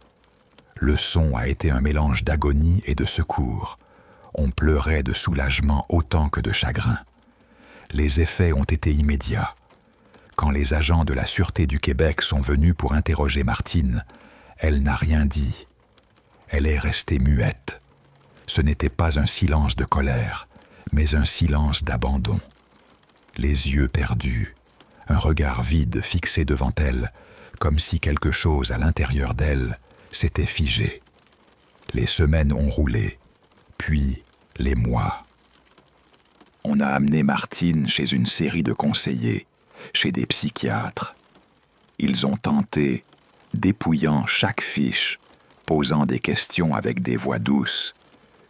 Le son a été un mélange d'agonie et de secours. On pleurait de soulagement autant que de chagrin. Les effets ont été immédiats. Quand les agents de la Sûreté du Québec sont venus pour interroger Martine, elle n'a rien dit. Elle est restée muette. Ce n'était pas un silence de colère, mais un silence d'abandon. Les yeux perdus, un regard vide fixé devant elle, comme si quelque chose à l'intérieur d'elle s'était figé. Les semaines ont roulé, puis les mois. On a amené Martine chez une série de conseillers, chez des psychiatres. Ils ont tenté, dépouillant chaque fiche, posant des questions avec des voix douces,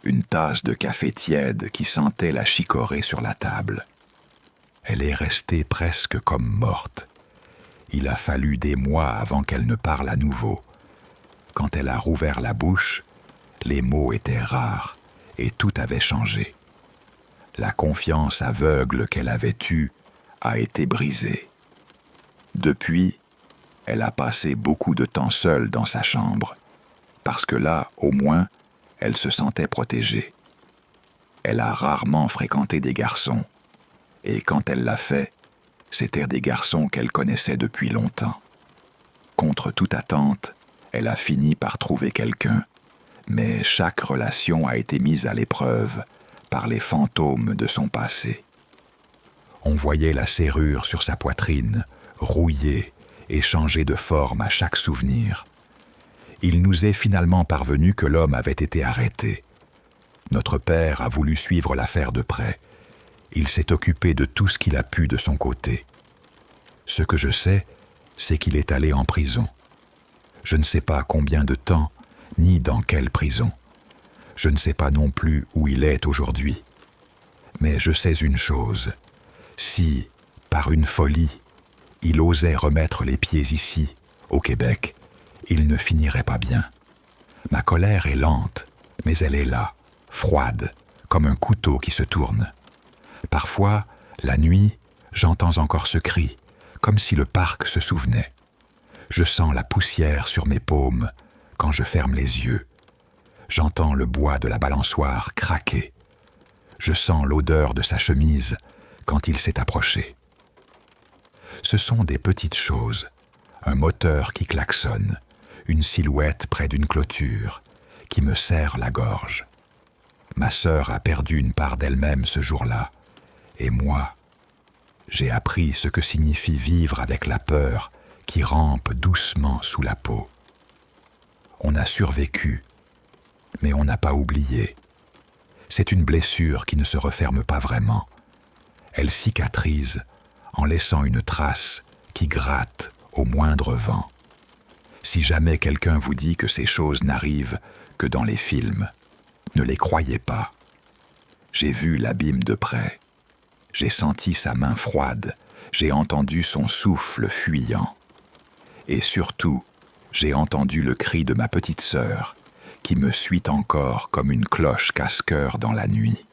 une tasse de café tiède qui sentait la chicorée sur la table. Elle est restée presque comme morte. Il a fallu des mois avant qu'elle ne parle à nouveau. Quand elle a rouvert la bouche, les mots étaient rares et tout avait changé. La confiance aveugle qu'elle avait eue a été brisée. Depuis, elle a passé beaucoup de temps seule dans sa chambre, parce que là, au moins, elle se sentait protégée. Elle a rarement fréquenté des garçons, et quand elle l'a fait, c'étaient des garçons qu'elle connaissait depuis longtemps. Contre toute attente, elle a fini par trouver quelqu'un, mais chaque relation a été mise à l'épreuve par les fantômes de son passé. On voyait la serrure sur sa poitrine, rouillée et changer de forme à chaque souvenir. Il nous est finalement parvenu que l'homme avait été arrêté. Notre père a voulu suivre l'affaire de près. Il s'est occupé de tout ce qu'il a pu de son côté. Ce que je sais, c'est qu'il est allé en prison. Je ne sais pas combien de temps, ni dans quelle prison. Je ne sais pas non plus où il est aujourd'hui. Mais je sais une chose. Si, par une folie, il osait remettre les pieds ici, au Québec, il ne finirait pas bien. Ma colère est lente, mais elle est là, froide, comme un couteau qui se tourne. Parfois, la nuit, j'entends encore ce cri, comme si le parc se souvenait. Je sens la poussière sur mes paumes quand je ferme les yeux. J'entends le bois de la balançoire craquer. Je sens l'odeur de sa chemise quand il s'est approché. Ce sont des petites choses, un moteur qui klaxonne, une silhouette près d'une clôture, qui me serre la gorge. Ma sœur a perdu une part d'elle-même ce jour-là, et moi, j'ai appris ce que signifie vivre avec la peur qui rampe doucement sous la peau. On a survécu, mais on n'a pas oublié. C'est une blessure qui ne se referme pas vraiment. Elle cicatrise en laissant une trace qui gratte au moindre vent. Si jamais quelqu'un vous dit que ces choses n'arrivent que dans les films, ne les croyez pas. J'ai vu l'abîme de près. J'ai senti sa main froide. J'ai entendu son souffle fuyant. Et surtout, j'ai entendu le cri de ma petite sœur, qui me suit encore comme une cloche casse-cœur dans la nuit.